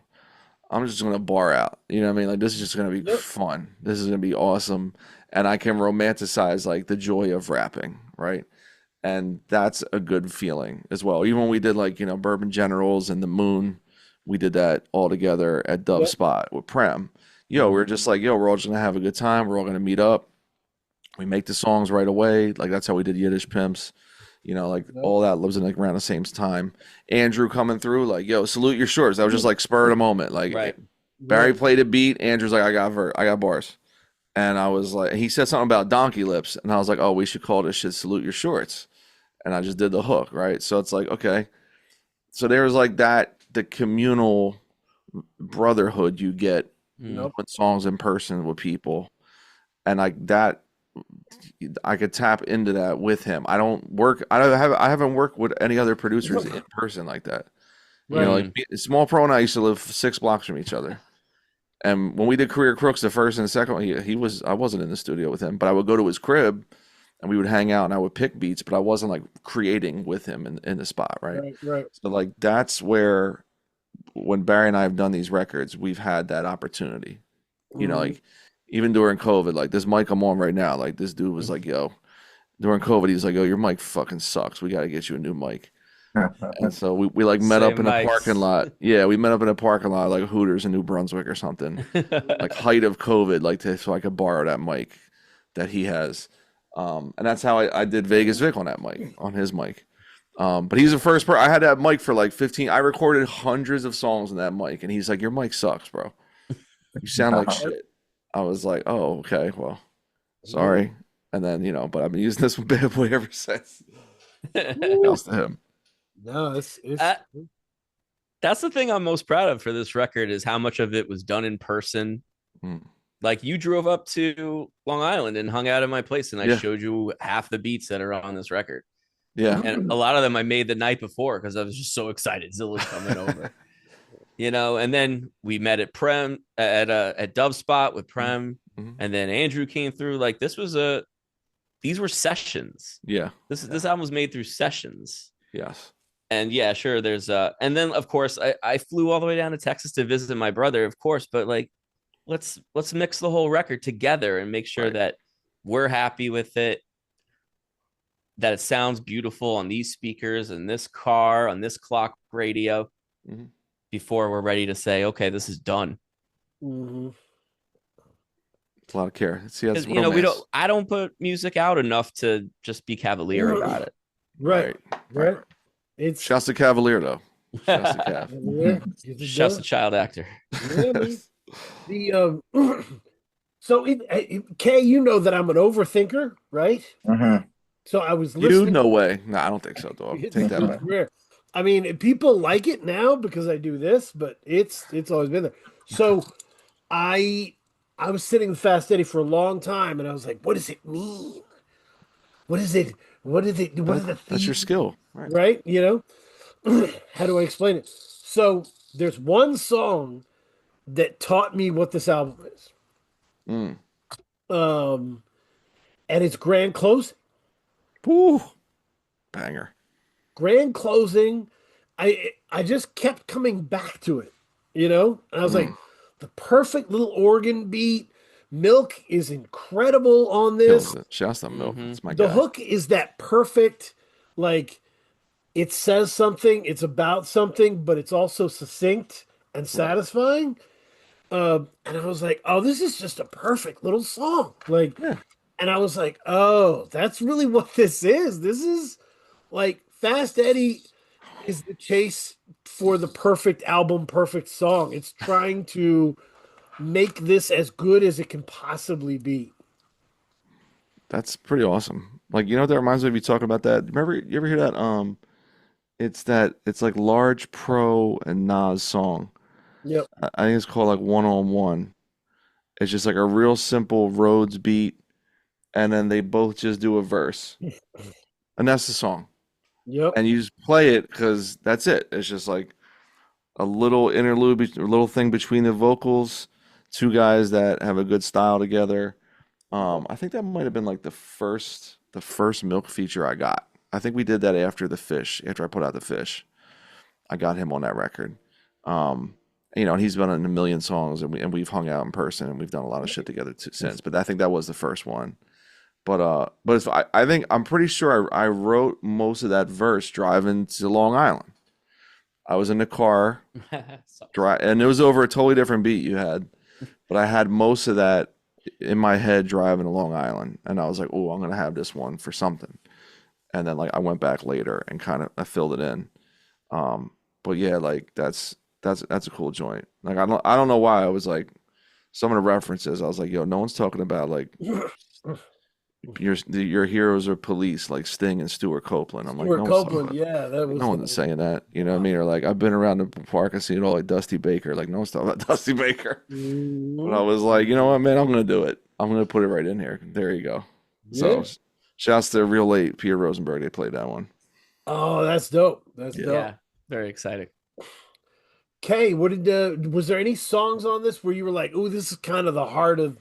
I'm just gonna bar out. You know what I mean? Like this is just gonna be fun. This is gonna be awesome. And I can romanticize like the joy of rapping, right? And that's a good feeling as well. Even when we did like, Bourbon Generals and The Moon, we did that all together at Dove Spot with Prem. We're just like, we're all just gonna have a good time. We're all gonna meet up. We make the songs right away. Like that's how we did Yiddish Pimps. You know, like all that lives in like around the same time. Andrew coming through, like, yo, salute your shorts. That was just like spur of the moment. Like Right. Barry played a beat. Andrew's like, I got bars. And I was like, he said something about donkey lips. And I was like, oh, we should call this shit Salute Your Shorts. And I just did the hook, right? So it's like, okay. So there was like that, the communal brotherhood you get with songs in person with people. And like that, I could tap into that with him. I haven't worked with any other producers in person like that. You know, like Small Pro and I used to live 6 blocks from each other. And when we did Career Crooks, the first and the second one, I wasn't in the studio with him, but I would go to his crib and we would hang out and I would pick beats, but I wasn't like creating with him in the spot, right? Right. So like that's where when Barry and I have done these records, we've had that opportunity. You know, like even during COVID, like this mic I'm on right now, like this dude was like, yo, during COVID, he's like, yo, your mic fucking sucks. We got to get you a new mic. And so we like met up in a parking lot. Yeah, we met up in a parking lot like Hooters in New Brunswick or something. Like height of COVID, like so I could borrow that mic that he has. And that's how I did Vegas Vic on that mic, on his mic. But he's the first person. I had that mic for like 15. I recorded hundreds of songs on that mic, and he's like, your mic sucks, bro. You sound like shit. I was like, oh, okay, well, sorry. And then, you know, but I've been using this bad boy ever since. Shouts to him. No, it's that's the thing I'm most proud of for this record is how much of it was done in person. Like you drove up to Long Island and hung out at my place, and I showed you half the beats that are on this record. Yeah, and a lot of them I made the night before because I was just so excited Zilla's coming over. You know, and then we met at Prem at Dove Spot with Prem, and then Andrew came through. Like these were sessions. Yeah, this album was made through sessions. Yes. And yeah, sure. There's and then of course I flew all the way down to Texas to visit my brother, of course. But like, let's mix the whole record together and make sure that we're happy with it, that it sounds beautiful on these speakers, in this car, on this clock radio, before we're ready to say, okay, this is done. It's a lot of care. See, that's you know, I don't put music out enough to just be cavalier about it. Right. It's shouts to Cavalier though. Shouts to Cav. Shouts to child actor. So Kay, you know that I'm an overthinker, right? So I was listening. You no way. No, I don't think so, dog. Take that back. I mean, people like it now because I do this, but it's always been there. So I was sitting with Fast Eddie for a long time, and I was like, what does it mean? What is it? What is it? What is the theme? That's your skill, right? You know, how do I explain it? So there's one song that taught me what this album is. And it's Grand Closing. Woo, banger. Grand Closing. I just kept coming back to it, you know, and I was like, the perfect little organ beat. Milk is incredible on this. Shouts to Milk. It's my guy. The hook is that perfect, like it says something, it's about something, but it's also succinct and satisfying. And I was like, oh, this is just a perfect little song. Like, and I was like, oh, that's really what this is. This is like Fast Eddie is the chase for the perfect album, perfect song. It's trying to make this as good as it can possibly be. That's pretty awesome. Like, you know what that reminds me of, you talking about that? Remember, you ever hear that? It's like Large Pro and Nas song. Yep. I think it's called like One on One. It's just like a real simple Rhodes beat, and then they both just do a verse. And that's the song. Yep. And you just play it because that's it. It's just like a little interlude, a little thing between the vocals. Two guys that have a good style together. I think that might have been like the first Milk feature I got. I think we did that after I put out the Fish. I got him on that record. You know, and he's been on a million songs, and we've hung out in person, and we've done a lot of shit together since. But I think that was the first one. But I think I'm pretty sure I wrote most of that verse driving to Long Island. I was in the car, and it was over a totally different beat you had. But I had most of that in my head driving to Long Island, and I was like, "Oh, I'm gonna have this one for something." and then like I went back later and kind of I filled it in. But yeah, like that's a cool joint. Like I don't know why I was like some of the references. I was like, yo, no one's talking about like your heroes are police like Sting and Stuart Copeland. I'm like, Stuart no one's talking Copeland, about. yeah, that Like, was no one's saying that, you know what I mean? Or like I've been around the park and seen all like Dusty Baker. Like no one's talking about Dusty Baker. But I was like, you know what, man, I'm gonna do it. I'm gonna put it right in here. There you go. Yeah. So shouts to Real Late, Peter Rosenberg. They played that one. Oh, that's dope. That's Yeah. dope. Yeah, very exciting. Kay, what did was there any songs on this where you were like, "Oh, this is kind of the heart of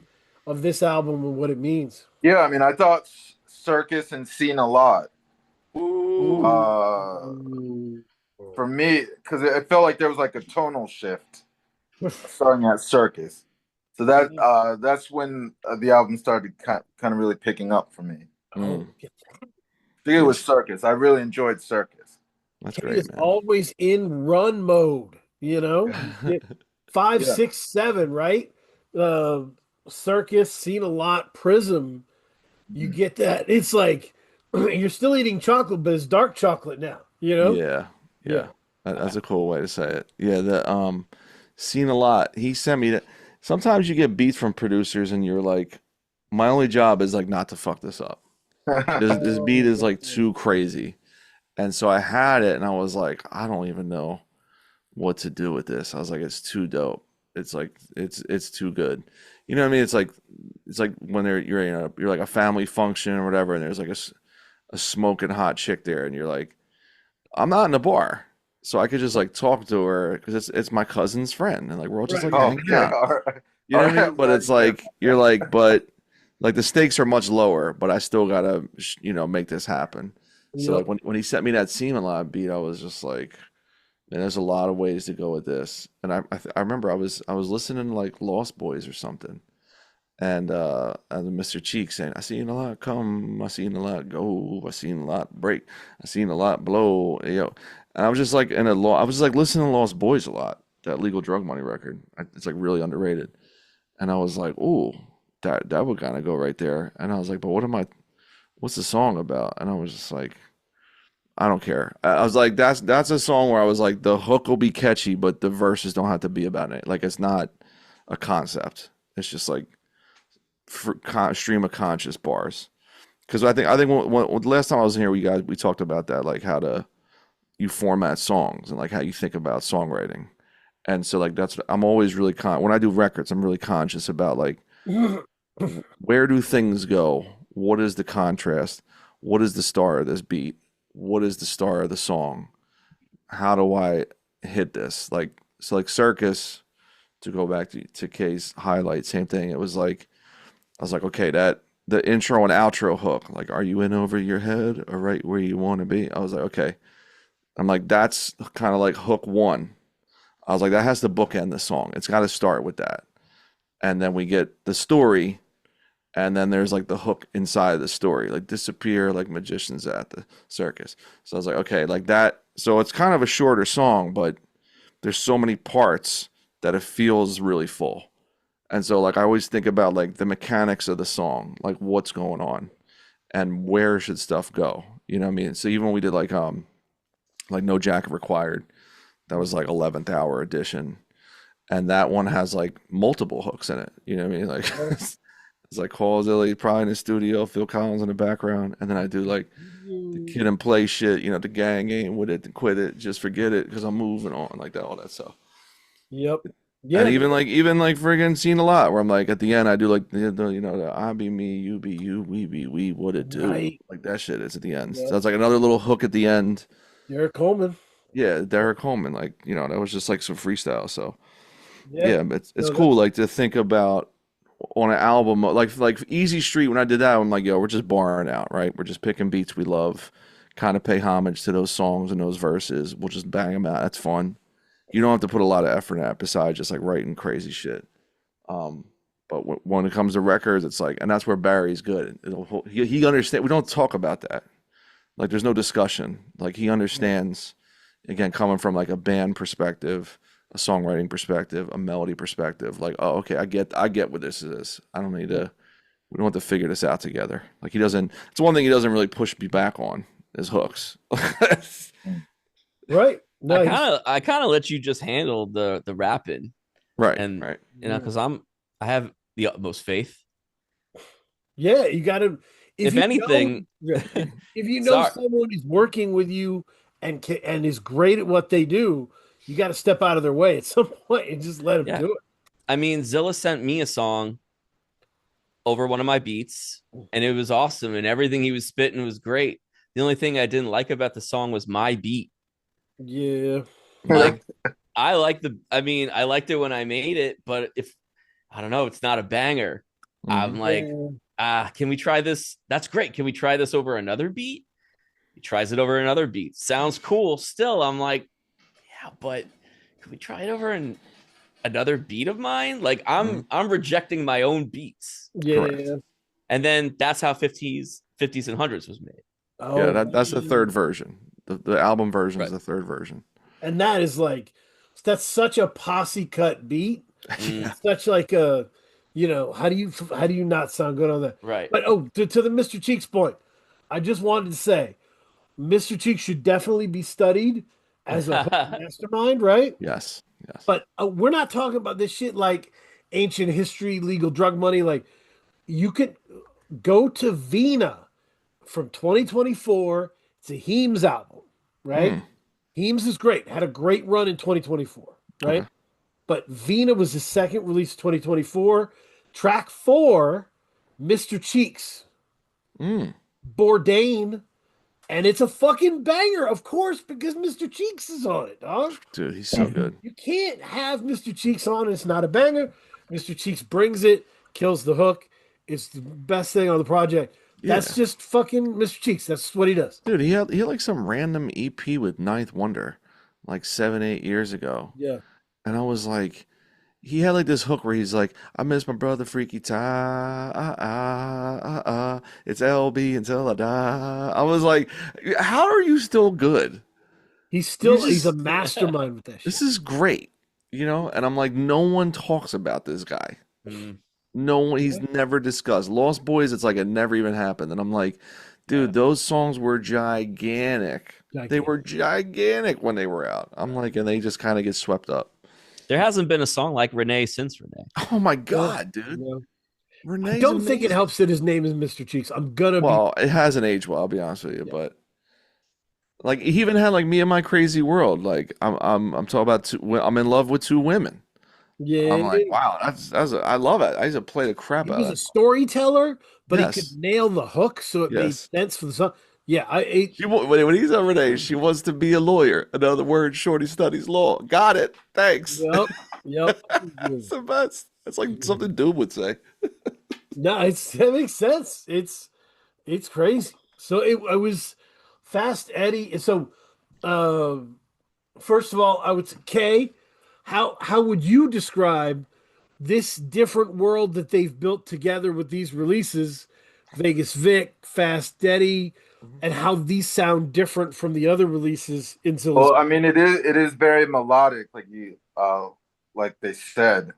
this album and what it means"? Yeah, I mean, I thought Circus and Seen a Lot. Ooh. For me, because it felt like there was like a tonal shift starting at Circus. So that's when the album started kind of really picking up for me. Mm, Oh, I think it was Circus. I really enjoyed Circus. that's Kay great, is man. always in run mode. You know, You get 5, Yeah. 6, 7, right? Circus, Seen a Lot, Prism. You get that. It's like you're still eating chocolate, but it's dark chocolate now. You know? Yeah, yeah. Yeah. That's a cool way to say it. Yeah, the Seen a Lot. He sent me that. Sometimes you get beats from producers and you're like, my only job is like not to fuck this up. This beat is like too crazy. And so I had it and I was like, I don't even know what to do with this. I was like, it's too dope. It's like it's too good. You know what I mean? It's like when you're like a family function or whatever, and there's like a smoking hot chick there, and you're like, I'm not in a bar, so I could just like talk to her because it's my cousin's friend, and like we're all just like Oh, hanging okay. out. All right. You know what I All mean? But right. it's like you're like, but like the stakes are much lower, but I still gotta make this happen. So Yep. like when he sent me that Seam a Lot beat, I was just like, man, there's a lot of ways to go with this. And I remember I was listening to like Lost Boys or something, and Mr. Cheek saying, I seen a lot come, I seen a lot go, I seen a lot break, I seen a lot blow, yo. And I was just like I was like listening to Lost Boys a lot, that Legal Drug Money record. It's like really underrated. And I was like, ooh, that would kind of go right there. And I was like, but what's the song about? And I was just like, I don't care. I was like, that's a song where I was like, the hook will be catchy, but the verses don't have to be about it. Like it's not a concept. It's just like stream of conscious bars. Because I think when the last time I was here, we talked about that, like how you format songs and like how you think about songwriting. And so like I'm always really when I do records, I'm really conscious about like where do things go? What is the contrast? What is the star of this beat? What is the star of the song? How do I hit this? Like so like Circus, to go back to Kay's highlight, same thing. It was like I was like, okay, that the intro and outro hook, like, are you in over your head or right where you want to be? I was like, okay. I'm like, that's kind of like hook one. I was like, that has to bookend the song. It's got to start with that. And then we get the story, and then there's like the hook inside of the story, like disappear like magicians at the circus. So I was like, okay, like that. So it's kind of a shorter song, but there's so many parts that it feels really full. And so like I always think about like the mechanics of the song, like what's going on and where should stuff go. You know what I mean? So even when we did like No Jacket Required, that was like 11th hour edition. And that one has like multiple hooks in it. You know what I mean? Like it's like Call Zilly probably in the studio, Phil Collins in the background. And then I do like the Kid and Play shit, the gang ain't with it, quit it, just forget it because I'm moving on, like that, all that stuff. Yep. Yeah. And even like friggin' Seen a Lot where I'm like at the end I do like the I be me, you be you, we be we, what it do. Right. Like that shit is at the end. Yeah. So it's like another little hook at the end. Derek Coleman. Yeah, Derek Coleman, like, that was just like some freestyle. So yeah, it's No, cool like to think about on an album like Easy Street. When I did that, I'm like, yo, we're just barring out, right? We're just picking beats we love, kind of pay homage to those songs and those verses. We'll just bang them out. That's fun. You don't have to put a lot of effort in that besides just like writing crazy shit. But when it comes to records, it's like, and that's where Barry's good. He understands. We don't talk about that. Like there's no discussion. Like he understands, again, coming from like a band perspective, a songwriting perspective, a melody perspective. Like, oh, okay, I get what this is. I don't need to. We don't have to figure this out together. Like he doesn't. It's one thing he doesn't really push me back on. is hooks. Right. Nice. I kind of let you just handle the rapping, Right. and Right. you know, because I have the utmost faith. Yeah, you got to. If anything, if you know sorry. someone is working with you and is great at what they do, you got to step out of their way at some point and just let them Yeah. do it. I mean, Zilla sent me a song over one of my beats, and it was awesome, and everything he was spitting was great. The only thing I didn't like about the song was my beat. Yeah. Like, I liked it when I made it, but if I don't know, it's not a banger. I'm like, can we try this? That's great. Can we try this over another beat? He tries it over another beat. Sounds cool. Still, I'm like, yeah, but can we try it over another beat of mine? Like, I'm rejecting my own beats. Yeah. Correct. And then that's how 50s and 100s was made. Oh, Yeah, that's the third version. The album version is Right. the third version. and that is like, that's such a posse cut beat. Mm, Such like a, how do you not sound good on that? right. But to the Mr. Cheeks point, I just wanted to say, Mr. Cheeks should definitely be studied as a hook mastermind, right? Yes. Yes. But we're not talking about this shit like ancient history, legal drug money. Like, you could go to Vina from 2024. It's a Heems album, right? Heems is great. Had a great run in 2024, right? Okay. But Vina was his second release, 2024. Track 4, Mr. Cheeks, Bourdain, and it's a fucking banger, of course, because Mr. Cheeks is on it, dog. Dude, he's so good. You can't have Mr. Cheeks on and it's not a banger. Mr. Cheeks brings it, kills the hook. It's the best thing on the project. That's just fucking Mr. Cheeks. That's what he does. Dude, he had like some random EP with Ninth Wonder, like 7-8 years ago. Yeah. And I was like, he had like this hook where he's like, I miss my brother Freaky It's LB until I die. I was like, how are you still good? He's a mastermind with that shit. This is great, And I'm like, no one talks about this guy. Mm. No one, he's never discussed. Lost Boys, it's like it never even happened. And I'm like, dude, those songs were gigantic. They were gigantic when they were out. I'm like, and they just kind of get swept up. There hasn't been a song like Renee since Renee. Oh my God, dude. Yeah. Renee's I don't think it amazing. helps that his name is Mr. Cheeks. I'm gonna Well, it hasn't aged well, I'll be honest with you, but like he even had like Me and My Crazy World. Like I'm talking about I'm in love with two women. Yeah, I'm like, wow, I love it. I used to play the crap he out was of a it. storyteller, but Yes. he could nail the hook, so it made Yes. sense for the song. Yeah, When he's over there, she wants to be a lawyer. In other words, Shorty studies law. Got it. Thanks. Yep. That's the best. That's like something dude would say. No, that makes sense. It's crazy. So it was Fast Eddie. So, first of all, I would say, Kay, how would you describe this different world that they've built together with these releases, Vegas Vic, Fast Eddie, and how these sound different from the other releases in Zilla's? Well, I mean, it is very melodic, like they said.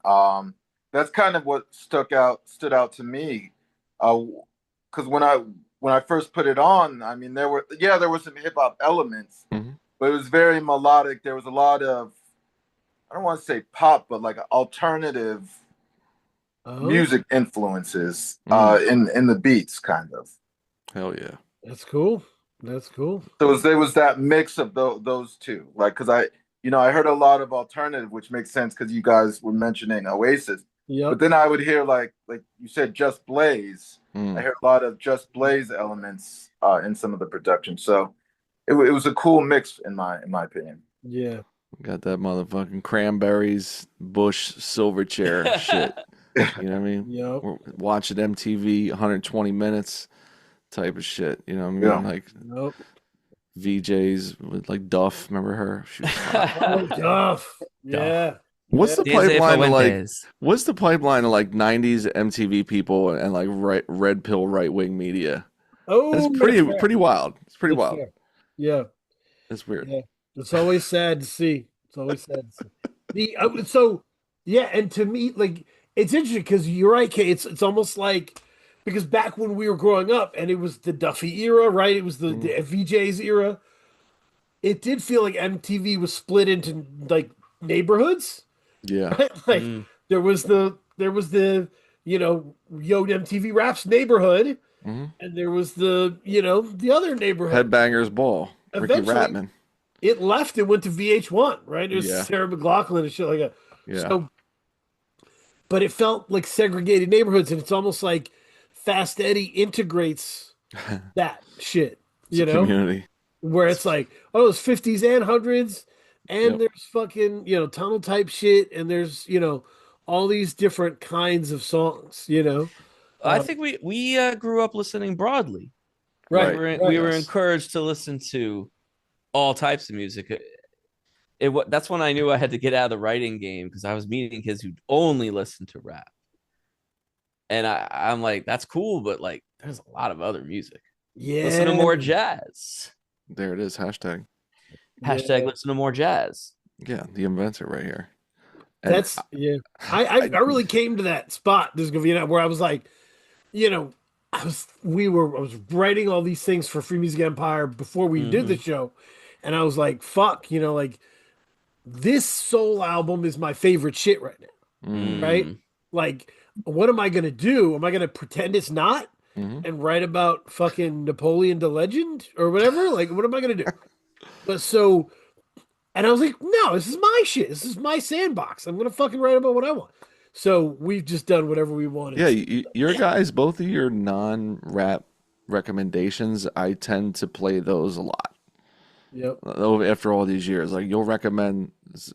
That's kind of what stood out to me, because when I first put it on, I mean, there were some hip hop elements, but it was very melodic. There was a lot of, I don't want to say pop, but like alternative music influences in the beats, kind of. Hell yeah. That's cool. So there was that mix of those two, like, because I heard a lot of alternative, which makes sense because you guys were mentioning Oasis. Yep. But then I would hear like you said, Just Blaze. I heard a lot of Just Blaze elements in some of the production. So it was a cool mix in my opinion. Yeah. Got that motherfucking Cranberries, Bush, Silverchair shit. You know what I mean? Yep. We're watching MTV 120 minutes type of shit. You know what I mean? Yeah. Like Nope. VJs with like Duff. Remember her? She was hot. Duff. Yeah. What's the Daisy pipeline of like? Fuentes. What's the pipeline of like 90s MTV people and like red pill right wing media? Oh, It's pretty wild. It's pretty wild. Fair. Yeah. It's weird. Yeah. It's always sad to see. So yeah, and to me, like, it's interesting because you're right, Kay. It's almost like because back when we were growing up, and it was the Duffy era, right? It was the VJ's era. It did feel like MTV was split into like neighborhoods. Yeah. Right? Like there was the Yo MTV Raps neighborhood, Mm-hmm. and there was the the other neighborhood. Headbangers Ball. Ricky Eventually, Ratman. it left and went to VH1, right? It was Yeah. Sarah McLachlan and shit like that. Yeah. So, but it felt like segregated neighborhoods, and it's almost like Fast Eddie integrates that shit, It's a community. where it's like, oh, it's 50s and 100s, and Yep. there's fucking, tunnel type shit, and there's, all these different kinds of songs, I think we grew up listening broadly. Right. We were Yes. encouraged to listen to all types of music. That's when I knew I had to get out of the writing game, because I was meeting kids who only listened to rap. And I'm like, that's cool, but like, there's a lot of other music. Yeah. Listen to more jazz. There it is. Hashtag. Hashtag listen to more jazz. Yeah, the inventor right here. And That's I really came to that spot, where I was like, I was writing all these things for Free Music Empire before we did the show, and I was like, fuck, like this soul album is my favorite shit right now, right? Like, what am I gonna do? Am I gonna pretend it's not and write about fucking Napoleon the Legend or whatever? Like, what am I gonna do? And I was like, no, this is my shit. This is my sandbox. I'm gonna fucking write about what I want. So we've just done whatever we wanted. yeah, your guys, both of your non-rap recommendations, I tend to play those a lot. Yep. After all these years, like you'll recommend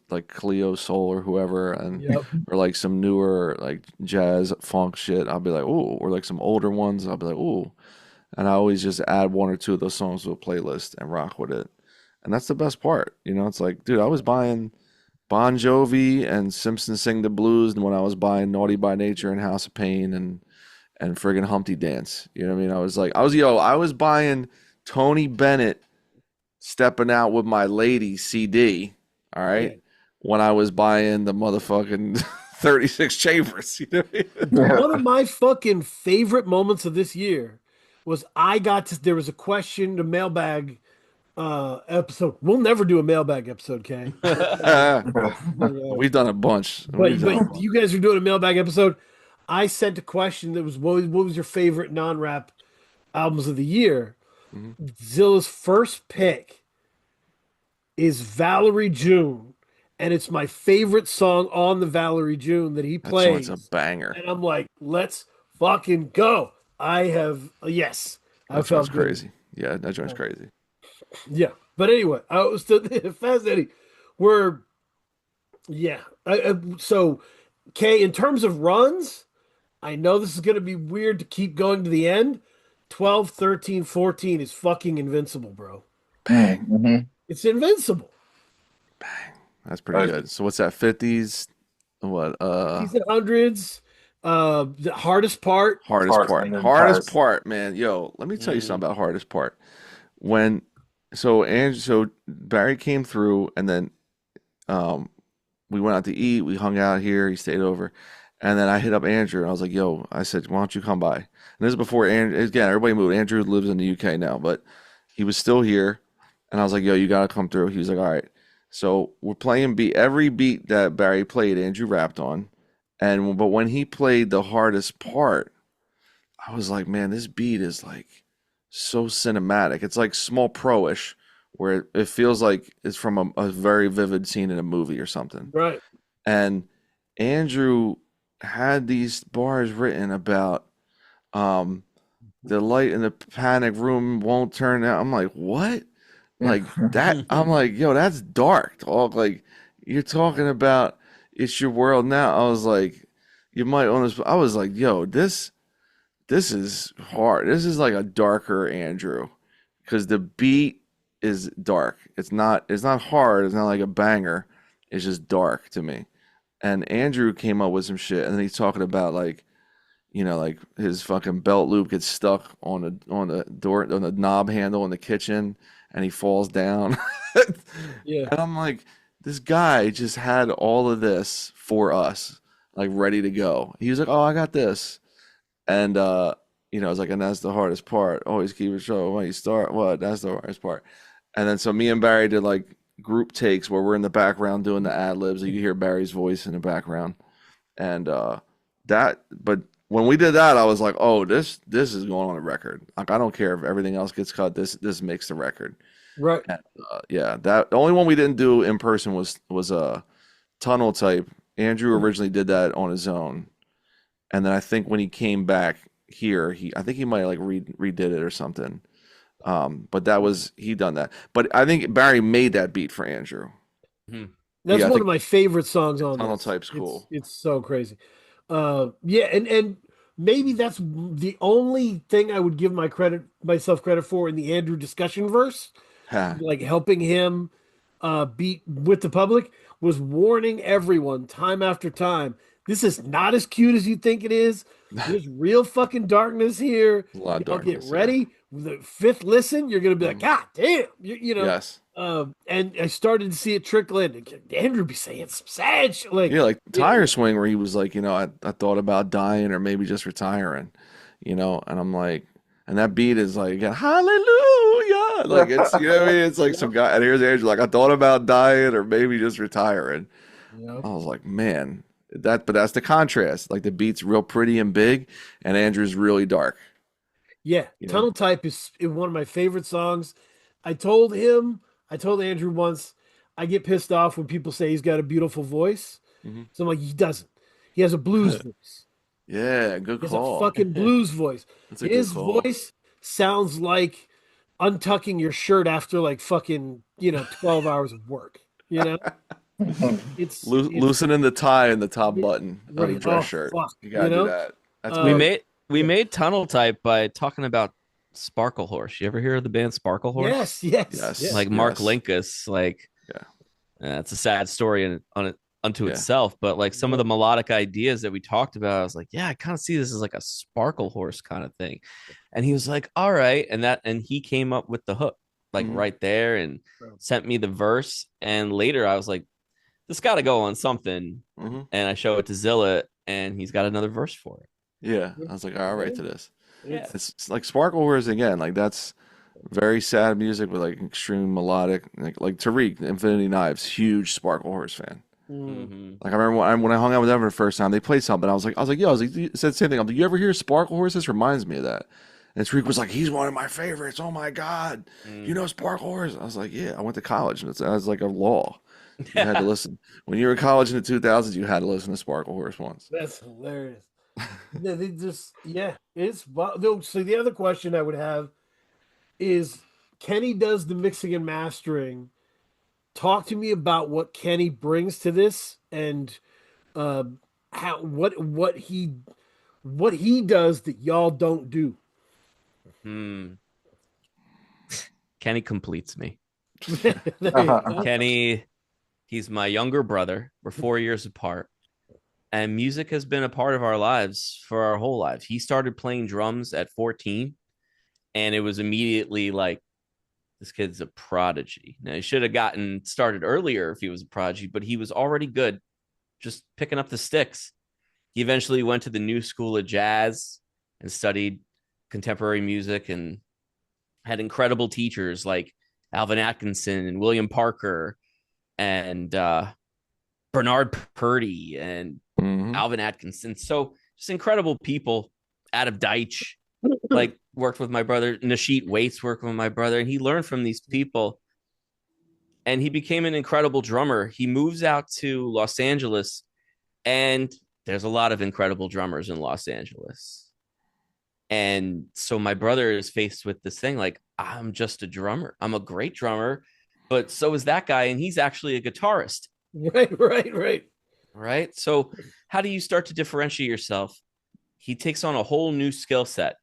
like Cleo Soul or whoever, and or like some newer like jazz funk shit. I'll be like, ooh, or like some older ones. I'll be like, ooh, and I always just add one or two of those songs to a playlist and rock with it. And that's the best part. It's like, dude, I was buying Bon Jovi and Simpsons Sing the Blues when I was buying Naughty by Nature and House of Pain and friggin' Humpty Dance. You know what I mean? I was buying Tony Bennett Stepping Out with My Lady CD, all right? When I was buying the motherfucking 36 Chambers. You know what I mean? One of my fucking favorite moments of this year was there was a question, the mailbag episode. We'll never do a mailbag episode, Kay. We've done a bunch. But you guys are doing a mailbag episode. I sent a question that was, what was your favorite non-rap albums of the year? Zilla's first pick is Valerie June, and it's my favorite song on the Valerie June that he plays. It's a banger. And I'm like, let's fucking go. That sounds crazy. Yeah, that joint's crazy. Yeah, but anyway, I was still fascinating. So, Kay, in terms of runs, I know this is going to be weird to keep going to the end. 12, 13, 14 is fucking invincible, bro. Bang. It's invincible. Bang. That's pretty good. So what's that? 50s? What? He's at hundreds. The hardest part. Hardest part, man. Yo, let me tell you something about hardest part. So Barry came through, and then we went out to eat. We hung out here. He stayed over, and then I hit up Andrew, and I was like, "Yo," I said, "Why don't you come by?" And this is before Andrew. Again, everybody moved. Andrew lives in the UK now, but he was still here, and I was like, "Yo, you gotta come through." He was like, "All right." So we're playing every beat that Barry played, Andrew rapped on, but when he played the hardest part, I was like, "Man, this beat is like so cinematic. It's like Small Pro-ish, where it feels like it's from a very vivid scene in a movie or something." Right. And Andrew had these bars written about the light in the panic room won't turn out. I'm like, what? Like that? I'm like, yo, that's dark. Like you're talking about It's Your World Now. I was like, you might own this. I was like, yo, this is hard. This is like a darker Andrew, because the beat is dark. It's not hard. It's not like a banger. It's just dark to me. And Andrew came up with some shit, and then he's talking about like his fucking belt loop gets stuck on the door, on the knob handle in the kitchen, and he falls down. Yeah. And I'm like, this guy just had all of this for us, like ready to go. He was like, "Oh, I got this." And it's like, and that's the hardest part. Always keep it short. When you start, what? That's the hardest part. And then so me and Barry did like group takes where we're in the background doing the ad libs. You can hear Barry's voice in the background, and but when we did that, I was like, oh, this is going on a record. Like I don't care if everything else gets cut. This makes the record. Right. And, yeah, that the only one we didn't do in person was a tunnel type. Andrew originally did that on his own, and then I think when he came back here, I think he might like redid it or something. But that was he done that. But I think Barry made that beat for Andrew. Mhm. That's Yeah, I one think of my favorite songs on Tunnel this. Type's cool. It's so crazy. Yeah, and maybe that's the only thing I would give myself credit for in the Andrew discussion verse, Ha. like helping him beat with the public, was warning everyone time after time. This is not as cute as you think it is. There's real fucking darkness here. A lot of Y'all get darkness, yeah. ready. The fifth listen, you're gonna be like, God damn, you know. Yes. And I started to see it trickle in. Andrew be saying some sad shit, like Yeah, like Tire Swing where he was like, I thought about dying or maybe just retiring, and I'm like, and that beat is like, again, hallelujah. Like it's, you know what I mean? It's like some guy, and here's Andrew, like, I thought about dying or maybe just retiring. Yeah. I was like, man, but that's the contrast. Like the beat's real pretty and big, and Andrew's really dark. Yeah, Tunnel Type is one of my favorite songs. I told Andrew once, I get pissed off when people say he's got a beautiful voice. Mhm. So I'm like, he doesn't. He has a blues voice. Yeah, good He has a call. fucking blues voice. That's a good His call. voice sounds like untucking your shirt after like fucking, 12 hours of work. You know? It's Loosening the tie and the top Yeah, button of the right. dress Oh, shirt. fuck. You gotta You do know? that. That's Uh, We big. made Tunnel Type by talking about Sparkle Horse. You ever hear of the band Sparkle Horse? yes. Yes. Like Mark Yes. Linkus, like Yeah. it's a sad story unto Yeah. itself. But like some of the melodic ideas that we talked about, I was like, yeah, I kind of see this as like a Sparkle Horse kind of thing. And he was like, all right, and he came up with the hook like Mhm. right there and sent me the verse. And later I was like, this got to go on something. Mhm. And I show it to Zilla, and he's got another verse for it. Yeah. I was like, all right to this. Yeah. It's like Sparkle Wars again. Like that's very sad music with like extreme melodic. Like Tariq, Infinity Knives, huge Sparkle Horse fan. Mm-hmm. Like I remember when I hung out with them for the first time, they played something. I was like, you said the same thing. I'm like, you ever hear Sparkle Horse? This reminds me of that. And Tariq was like, he's one of my favorites. Oh my God. You know Sparkle Horse? I was like, yeah, I went to college and it was like a law. You had to listen. When you were in college in the 2000s, you had to listen to Sparkle Horse once. That's hilarious. Yeah, they just it's so the other question I would have is Kenny does the mixing and mastering. Talk to me about what Kenny brings to this and how what he does that y'all don't do. Kenny completes me. There you go. Kenny, he's my younger brother. We're 4 years apart. And music has been a part of our lives for our whole lives. He started playing drums at 14, and it was immediately like, this kid's a prodigy. Now, he should have gotten started earlier if he was a prodigy, but he was already good, just picking up the sticks. He eventually went to the New School of Jazz and studied contemporary music and had incredible teachers like Alvin Atkinson and William Parker and Bernard Purdy and Alvin Atkinson. So just incredible people. Adam Deitch, like worked with my brother. Nasheet Waits worked with my brother, and he learned from these people. And he became an incredible drummer. He moves out to Los Angeles, and there's a lot of incredible drummers in Los Angeles. And so my brother is faced with this thing like, I'm just a drummer. I'm a great drummer, but so is that guy, and he's actually a guitarist. Right. So how do you start to differentiate yourself? He takes on a whole new skill set.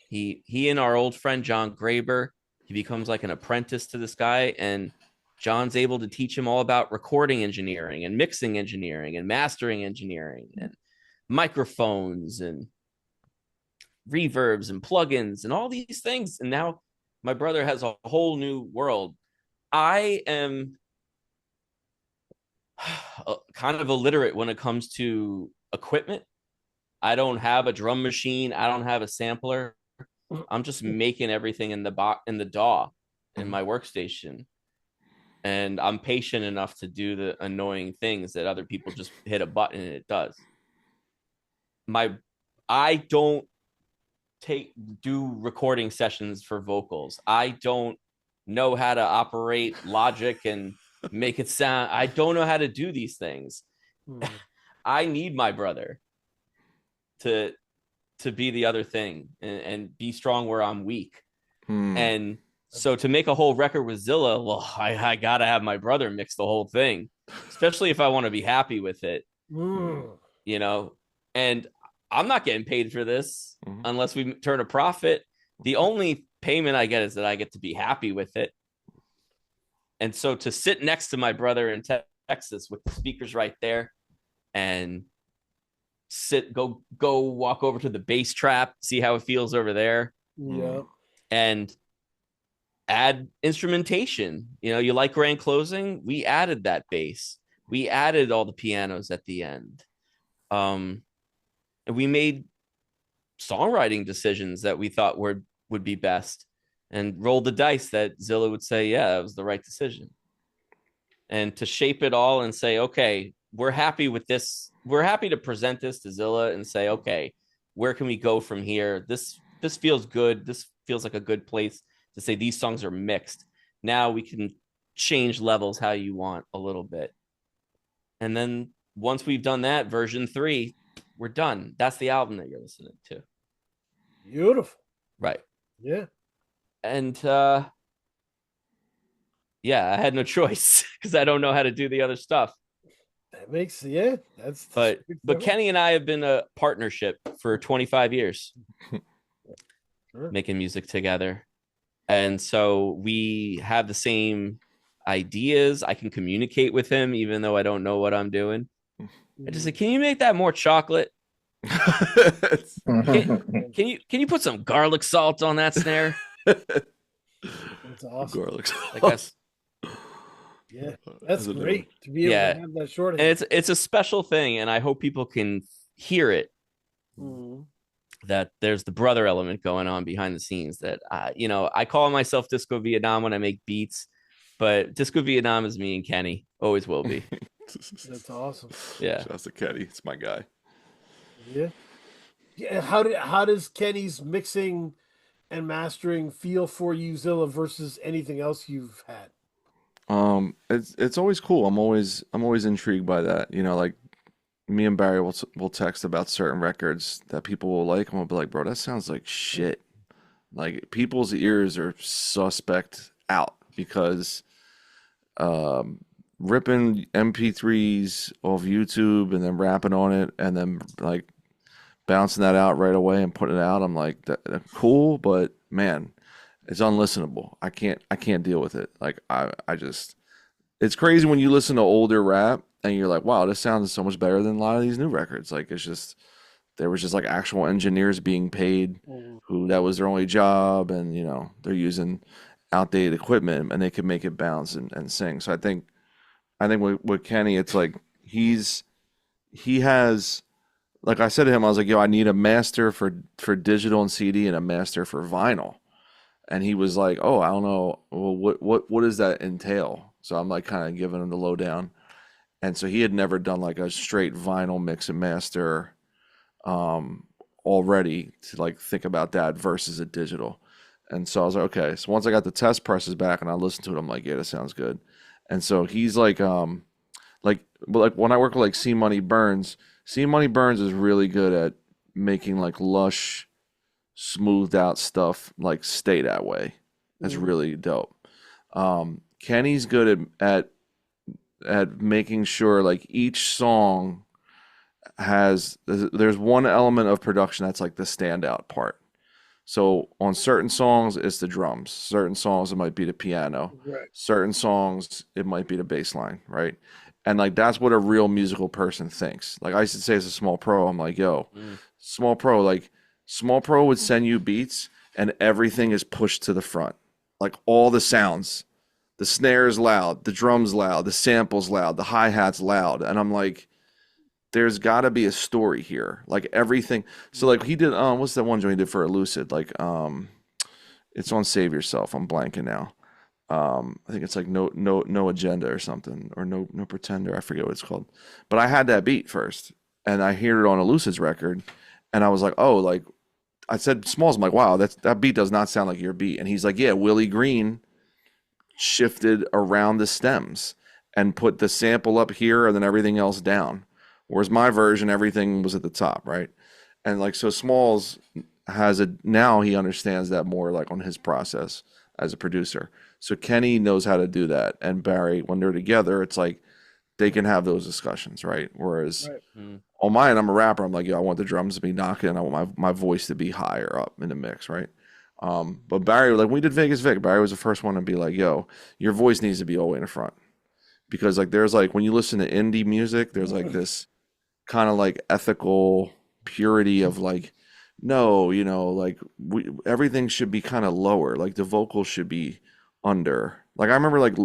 He and our old friend John Graber, he becomes like an apprentice to this guy, and John's able to teach him all about recording engineering and mixing engineering and mastering engineering and microphones and reverbs and plugins and all these things. And now my brother has a whole new world. I am kind of illiterate when it comes to equipment I don't have a drum machine. I don't have a sampler. I'm just making everything in the DAW in my workstation. And I'm patient enough to do the annoying things that other people just hit a button and it does. I don't do recording sessions for vocals. I don't know how to operate Logic and make it sound. I don't know how to do these things. I need my brother to be the other thing and be strong where I'm weak. And so to make a whole record with Zilla, well, I gotta have my brother mix the whole thing, especially if I want to be happy with it. You know, and I'm not getting paid for this unless we turn a profit. The only payment I get is that I get to be happy with it. And so to sit next to my brother in Texas with the speakers right there and go walk over to the bass trap, see how it feels over there. Yeah. And add instrumentation. You know, you like Grand Closing? We added that bass. We added all the pianos at the end. And we made songwriting decisions that we thought would be best and rolled the dice that Zilla would say, yeah, that was the right decision. And to shape it all and say, okay, we're happy with this. We're happy to present this to Zilla and say, okay, where can we go from here? This feels good. This feels like a good place to say these songs are mixed. Now we can change levels how you want a little bit. And then once we've done that, version 3, we're done. That's the album that you're listening to. Beautiful. Right. Yeah. And yeah, I had no choice because I don't know how to do the other stuff. That makes but Kenny and I have been a partnership for 25 years. Sure. Making music together. And so we have the same ideas. I can communicate with him even though I don't know what I'm doing. I just say, can you make that more chocolate? Can you put some garlic salt on that snare? That's awesome. Garlic salt. Like yeah, that's great to be able to have that short. And it's a special thing, and I hope people can hear it. That there's the brother element going on behind the scenes. That I call myself Disco Vietnam when I make beats, but Disco Vietnam is me and Kenny. Always will be. That's awesome. Yeah, shouts to Kenny. It's my guy. Yeah. How does Kenny's mixing and mastering feel for you, Zilla, versus anything else you've had? It's always cool. I'm always intrigued by that. You know, like me and Barry will text about certain records that people will like, and we'll be like, bro, that sounds like shit. Like people's ears are suspect out because ripping MP3s off YouTube and then rapping on it and then like bouncing that out right away and putting it out. I'm like, that's cool, but man, it's unlistenable. I can't deal with it. Like I just, it's crazy when you listen to older rap and you're like, wow, this sounds so much better than a lot of these new records. Like it's just, there was just like actual engineers being paid who that was their only job, and you know, they're using outdated equipment and they could make it bounce and sing. So I think with Kenny, it's like he has, like I said to him, I was like, yo, I need a master for digital and CD and a master for vinyl. And he was like, oh, I don't know. Well, what does that entail? So I'm like kind of giving him the lowdown. And so he had never done like a straight vinyl mix and master already to like think about that versus a digital. And so I was like, okay. So once I got the test presses back and I listened to it, I'm like, yeah, that sounds good. And so he's like when I work with like C Money Burns is really good at making like lush, smoothed out stuff like stay that way. That's really dope. Kenny's good at making sure like each song there's one element of production that's like the standout part. So on certain songs it's the drums, certain songs it might be the piano, right. Certain songs it might be the bass line, right? And like that's what a real musical person thinks. Like I used to say as a small pro, I'm like, yo, small pro would send you beats and everything is pushed to the front. Like all the sounds, the snare is loud, the drums loud, the samples loud, the hi-hats loud. And I'm like, there's got to be a story here. Like everything. So like he did. What's that one joint he did for Elucid? Like it's on Save Yourself. I'm blanking now. I think it's like no agenda or something, or no pretender. I forget what it's called. But I had that beat first, and I heard it on Elucid's record, and I was like, oh, like I said, Smalls. I'm like, wow, that beat does not sound like your beat. And he's like, yeah, Willie Green shifted around the stems and put the sample up here and then everything else down. Whereas my version, everything was at the top, right? And like so, Smalls now he understands that more, like on his process as a producer. So Kenny knows how to do that, and Barry, when they're together, it's like they can have those discussions, right? Whereas on mine, I'm a rapper. I'm like, yo, I want the drums to be knocking. I want my voice to be higher up in the mix, right? But Barry, like we did Vegas Vic, Barry was the first one to be like, yo, your voice needs to be all the way in the front. Because like there's like when you listen to indie music, there's like this kind of like ethical purity of like, no, you know, like everything should be kind of lower. Like the vocals should be under. Like I remember like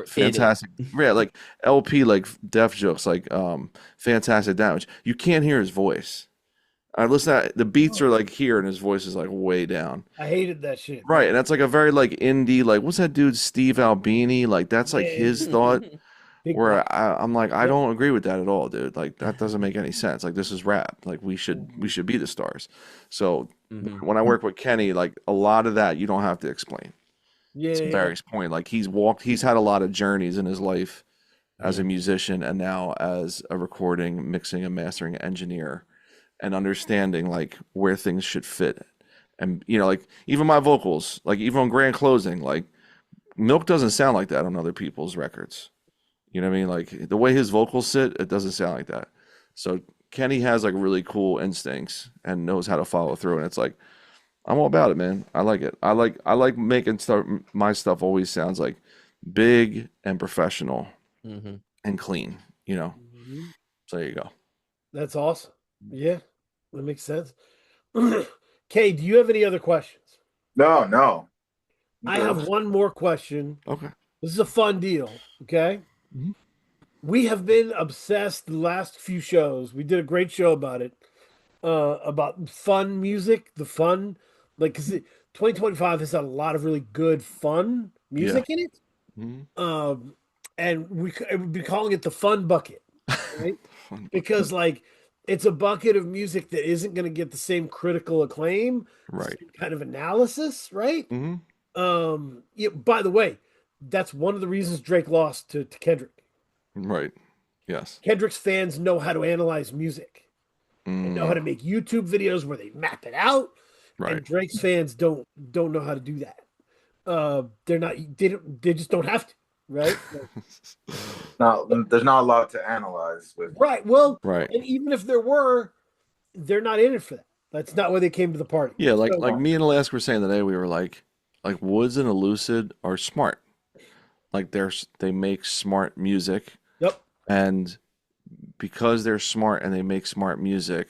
Fantastic, yeah, like LP, like Def Jokes, like Fantastic Damage. You can't hear his voice. I listen to the beats are like here and his voice is like way down. I hated that shit. Right, and that's like a very like indie, like what's that dude Steve Albini? Like that's like his thought. Where I'm like, I don't agree with that at all, dude. Like that doesn't make any sense. Like this is rap. Like we should be the stars. So when I work with Kenny, like a lot of that you don't have to explain. Yeah. To Barry's point, like he's had a lot of journeys in his life as a musician and now as a recording, mixing, and mastering engineer, and understanding like where things should fit. And you know, like even my vocals, like even on Grand Closing, like Milk doesn't sound like that on other people's records. You know what I mean? Like the way his vocals sit, it doesn't sound like that. So Kenny has like really cool instincts and knows how to follow through. And it's like, I'm all about it, man. I like it. I like making stuff. My stuff always sounds like big and professional and clean, you know? So there you go. That's awesome. Yeah, that makes sense. Kay, do you have any other questions? No. I have one more question. Okay. This is a fun deal. Okay. We have been obsessed the last few shows. We did a great show about it, about fun music, the fun, like, because 2025 has had a lot of really good fun music in it. And we would be calling it the fun bucket, right? Because like it's a bucket of music that isn't going to get the same critical acclaim, right? Kind of analysis, right? Yeah, by the way, that's one of the reasons Drake lost to Kendrick. Right. Yes. Kendrick's fans know how to analyze music. They know how to make YouTube videos where they map it out. Right. And Drake's fans don't know how to do that. They just don't have to, right? No, there's not a lot to analyze with. Right. Well, right. And even if there were, they're not in it for that. That's not why they came to the party. Yeah, like me and Alaska were saying today, we were like Woods and Elucid are smart. Like they make smart music. Yep. And because they're smart and they make smart music,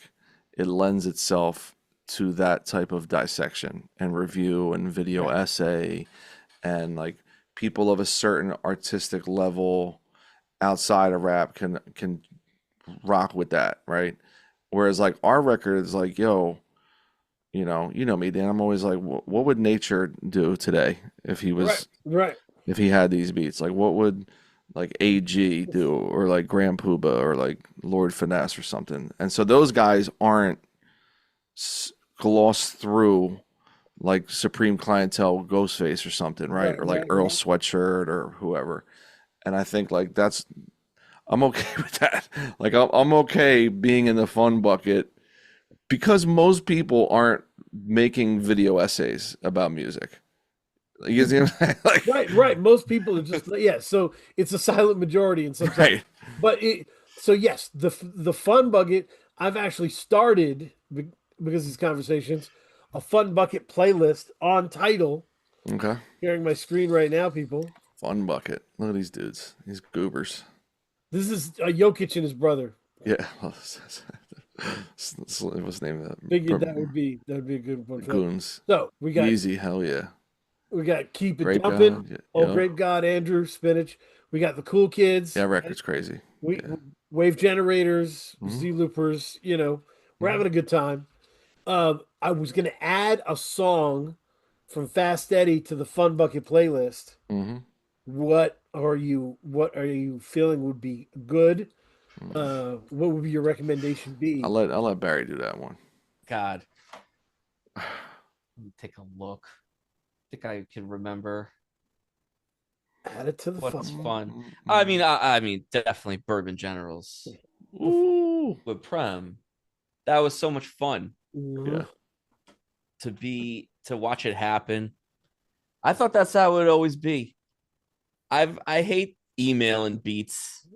it lends itself to that type of dissection and review and video essay, and like people of a certain artistic level outside of rap can rock with that, right? Whereas like our record is like, yo, you know me, Dan. I'm always like, what would Nature do today if he was right? If he had these beats? Like, what would like AG do, or like Grand Puba, or like Lord Finesse or something? And so those guys aren't glossed through like Supreme Clientele, Ghostface or something, right? Or like Earl Sweatshirt or whoever. And I think like I'm okay with that. Like I'm okay being in the fun bucket because most people aren't making video essays about music. You see what I'm saying? Right. Most people are just so it's a silent majority in some sense. But yes, the fun bucket. I've actually started because of these conversations a fun bucket playlist on Tidal. Okay. Sharing my screen right now, people. Fun bucket. Look at these dudes. These goobers. This is Jokic and his brother. Yeah. What's the name of that? Figured that would be a good one. Goons. So we got Easy. Hell yeah. We got Keep It Grape Jumpin'. God, Grape God, Andrew Spinach. We got the Cool Kids. Yeah, record's crazy. wave generators, Mhm. Z loopers. You know, we're having a good time. I was gonna add a song from Fast Eddie to the Fun Bucket playlist. Mm-hmm. What are you feeling would be good? What would your recommendation I'll be? let Barry do that one. God, let me take a look. I think I can remember Add it to the what's fun. fun. I mean, definitely Bourbon Generals Ooh. with Prem. That was so much fun Mhm. to watch it happen. I thought that's how it would always be. I hate emailing beats,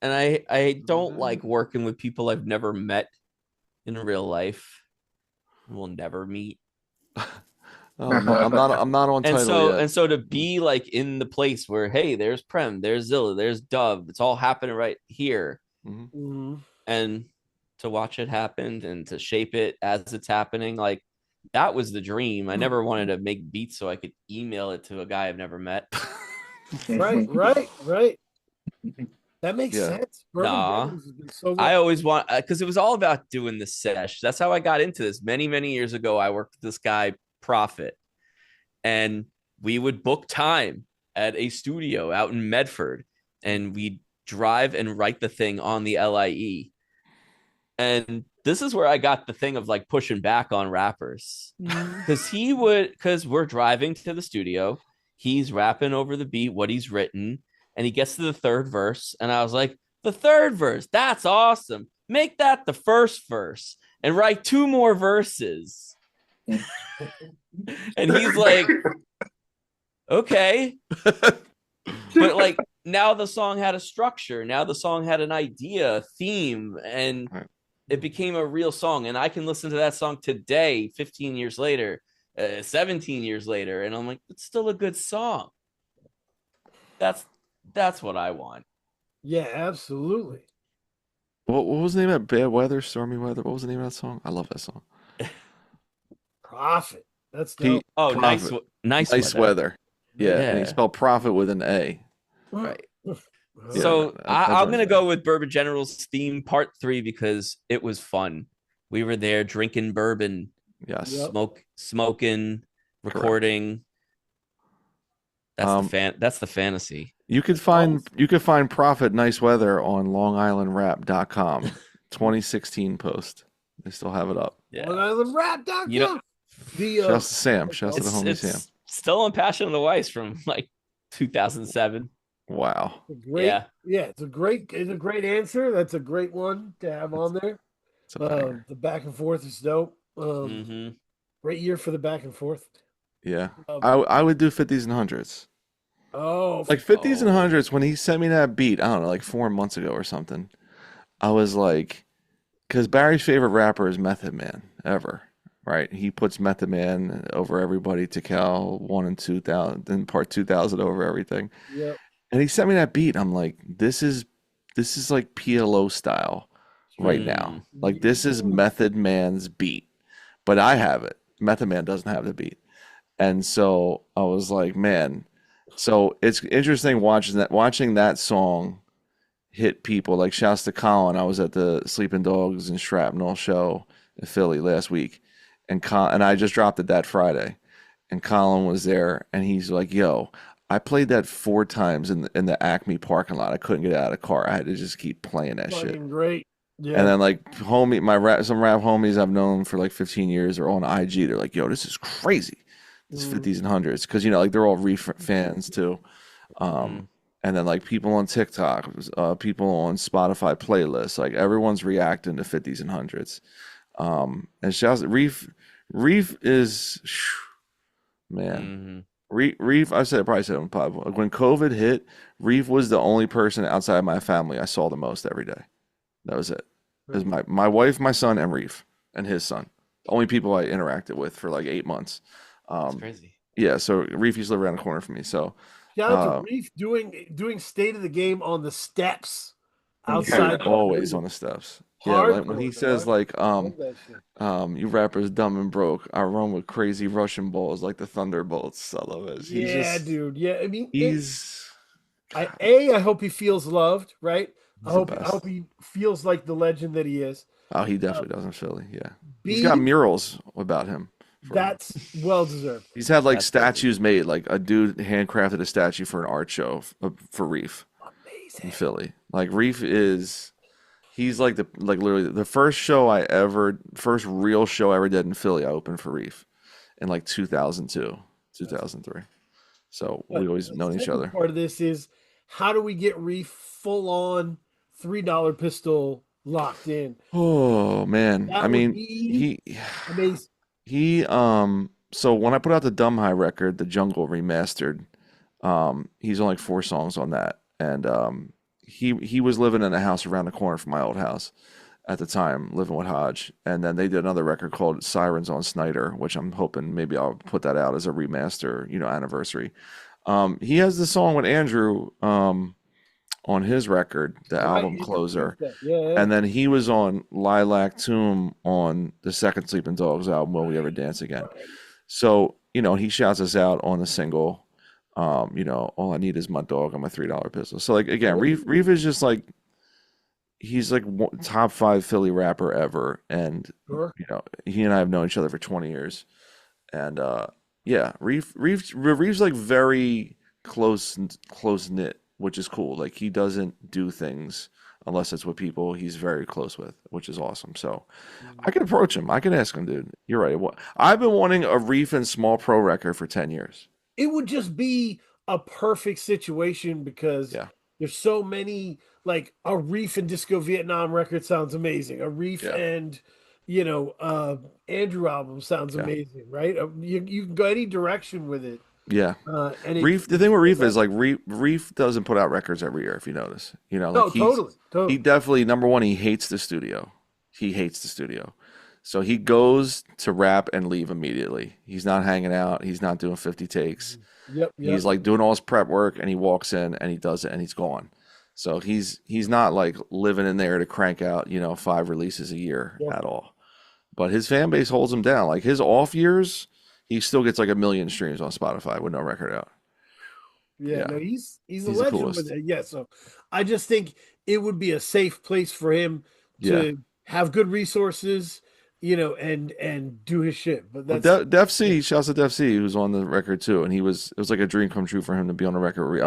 and I don't like working with people I've never met in real life. We'll never meet. Oh, I'm not on And title so yet. and so to be like in the place where, hey, there's Prem, there's Zilla, there's Dove, it's all happening right here, Mhm. Mhm. and to watch it happen and to shape it as it's happening, like that was the dream. I never wanted to make beats so I could email it to a guy I've never met. Right. That makes Yeah. sense. Bourbon Nah, Generals has been so I good. always want, because it was all about doing the sesh. That's how I got into this. Many years ago, I worked with this guy, Prophet, and we would book time at a studio out in Medford, and we'd drive and write the thing on the LIE. And this is where I got the thing of like pushing back on rappers, Mhm. because we're driving to the studio, he's rapping over the beat what he's written, and he gets to the third verse, and I was like, the third verse, that's awesome, make that the first verse and write two more verses. And he's like, okay. But like now the song had a structure, now the song had an idea, a theme, and Right. it became a real song. And I can listen to that song today, 15 years later, 17 years later, and I'm like, it's still a good song. That's what I want. Yeah, absolutely. What was the name of that? Bad Weather, Stormy Weather? What was the name of that song? I love that song. Profit. That's He dope. Oh, Profit. nice Nice weather. weather. Yeah, and he Yeah, spelled profit with an A. right. Yeah, So that I'm joint's gonna bad. go with Bourbon General's theme part 3 because it was fun. We were there drinking bourbon, Yes. Yep. smoking, Correct. recording. Um, That's the fantasy. you could find Profit Nice Weather on LongIslandRap.com. 2016 post. They still have it up. Long Yeah. Island Rap.com. You know, The Shouts to Sam. Shouts to the it's homie Sam. it's still on Passion of the Weiss from like 2007. Wow. Yeah. It's a great answer. That's a great one to have on there. It's a banger. The back and forth is dope. Mm-hmm. Great year for the back and forth. Yeah. Um, I would do 50s and 100s. oh, Like 50s and Oh. 100s, when he sent me that beat, I don't know, like 4 months ago or something, I was like, because Barry's favorite rapper is Method Man ever, right? He puts Method Man over everybody, to Cal 1 and 2000, and part 2000 over everything. yep. And he sent me that beat. I'm like, this is like PLO style right now. Like this is Method Man's beat, but I have it. Method Man doesn't have the beat. And so I was like, man. So it's interesting watching that song hit people. Like shouts to Colin. I was at the Sleeping Dogs and Shrapnel show in Philly last week, and I just dropped it that Friday, and Colin was there, and he's like, "Yo, I played that 4 times in the Acme parking lot. I couldn't get out of the car. I had to just keep playing that shit." Fucking great. And Yeah. then like some rap homies I've known for like 15 years are on IG. They're like, "Yo, this is crazy. This 50s and 100s," because like they're all Reef fans too. And then like people on TikTok, people on Spotify playlists, like everyone's reacting to 50s and 100s. And shouts Reef is man. Reef, I probably said it on the pod. When COVID hit, Reef was the only person outside my family I saw the most every day. That was it. It was my wife, my son, and Reef, and his son. The only people I interacted with for like 8 months. That's crazy. Yeah, so Reef used to live around the corner from me. So Shout out to Reef doing state of the game on the steps outside. always on the steps. Yeah, like when he says like you rappers dumb and broke. I run with crazy Russian balls like the Thunderbolts. I love it. Yeah, dude. Yeah, I mean, He's I hope he feels loved, right? He's the I hope best. he feels like the legend that he is. Oh, he definitely does in Philly. Yeah, he's got B, murals about him. that's well deserved. He's had like That's statues made. Like a dude handcrafted a statue for an art show for Reef in Amazing. Philly. Like Reef is, he's like literally the first real show I ever did in Philly. I opened for Reef in like 2002, 2003. So we But always the known each second other. part of this is how do we get Reef full on $3 pistol locked in? Oh man, I That would mean be amazing. he so when I put out the Dumb High record, the Jungle remastered, he's on like 4 songs on that, and he was living in a house around the corner from my old house at the time, living with Hodge, and then they did another record called Sirens on Snyder, which I'm hoping maybe I'll put that out as a remaster, anniversary. He has the song with Andrew on his record, the Right, album Closer. yeah. And then he was on Lilac Tomb on the second Sleeping Dogs album, Will We Ever Dance Again? So, he shouts us out on the single, all I need is my dog and my $3 pistol. So like again, Reef is just like he's like top 5 Philly rapper ever. And Sure. he and I have known each other for 20 years. And yeah, Reef's like very close knit, which is cool. Like he doesn't do things unless it's with people he's very close with, which is awesome. So I can approach him. I can ask him, dude. You're right. I've been wanting a Reef and Small Pro record for 10 years. It would just be a perfect situation because Yeah. there's so many, like a Reef and Disco Vietnam record sounds amazing. A Reef Yeah. and Andrew album sounds Yeah. amazing, right? You can go any direction with it. Yeah. And it, Reef, the thing with Reef is like Reef doesn't put out records every year, if you notice. no, Like totally. he definitely, number one, he hates the studio. He hates the studio. So he goes to rap and leave immediately. He's not hanging out. He's not doing 50 takes. Yep. He's like doing all his prep work and he walks in and he does it and he's gone. So he's not like living in there to crank out, 5 releases a year Yeah. at all. But his fan base holds him down. Like his off years, he still gets like 1 million streams on Spotify with no record out. Yeah, Yeah. no, he's a He's the legend coolest. with it. Yeah, so I just think it would be a safe place for him Yeah. to have good resources, and do his shit. But Well, that's Def C, shouts to Def C, who's on the record too, and it was like a dream come true for him to be on the record.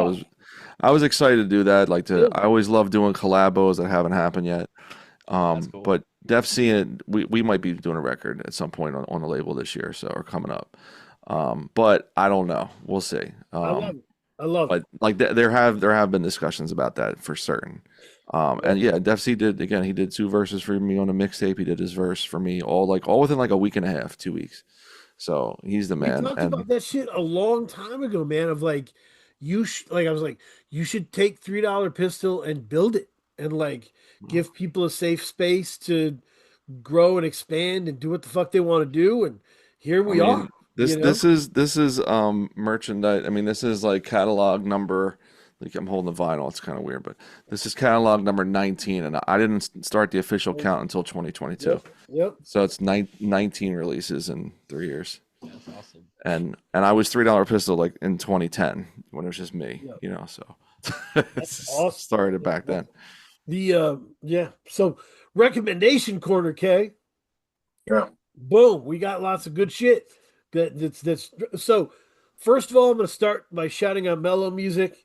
I was excited to do that. I always love doing collabos that haven't happened yet. That's cool. But Def C and we might be doing a record at some point on the label this year, or coming up. But I don't know. We'll see. I love it. But like there have been discussions about that for certain. And yeah, Def C did again. He did 2 verses for me on a mixtape. He did his verse for me all within like a week and a half, 2 weeks. So he's the We man. talked And about that shit a long time ago, man. Of like, I was like, you should take $3 pistol and build it, and like give people a safe space to grow and expand and do what the fuck they want to do. And here we are. This is merchandise. I mean, this is like catalog number. Like I'm holding the vinyl. It's kind of weird, but this is catalog number 19, and I didn't start the official count until 2022. Yep. So it's 19 releases in 3 years. That's awesome. And I was $3 pistol like in 2010 when it was just me, So That's awesome. Started back then. So recommendation corner, K. Yeah. Boom, we got lots of good shit. That's so. First of all, I'm going to start by shouting out Mellow Music.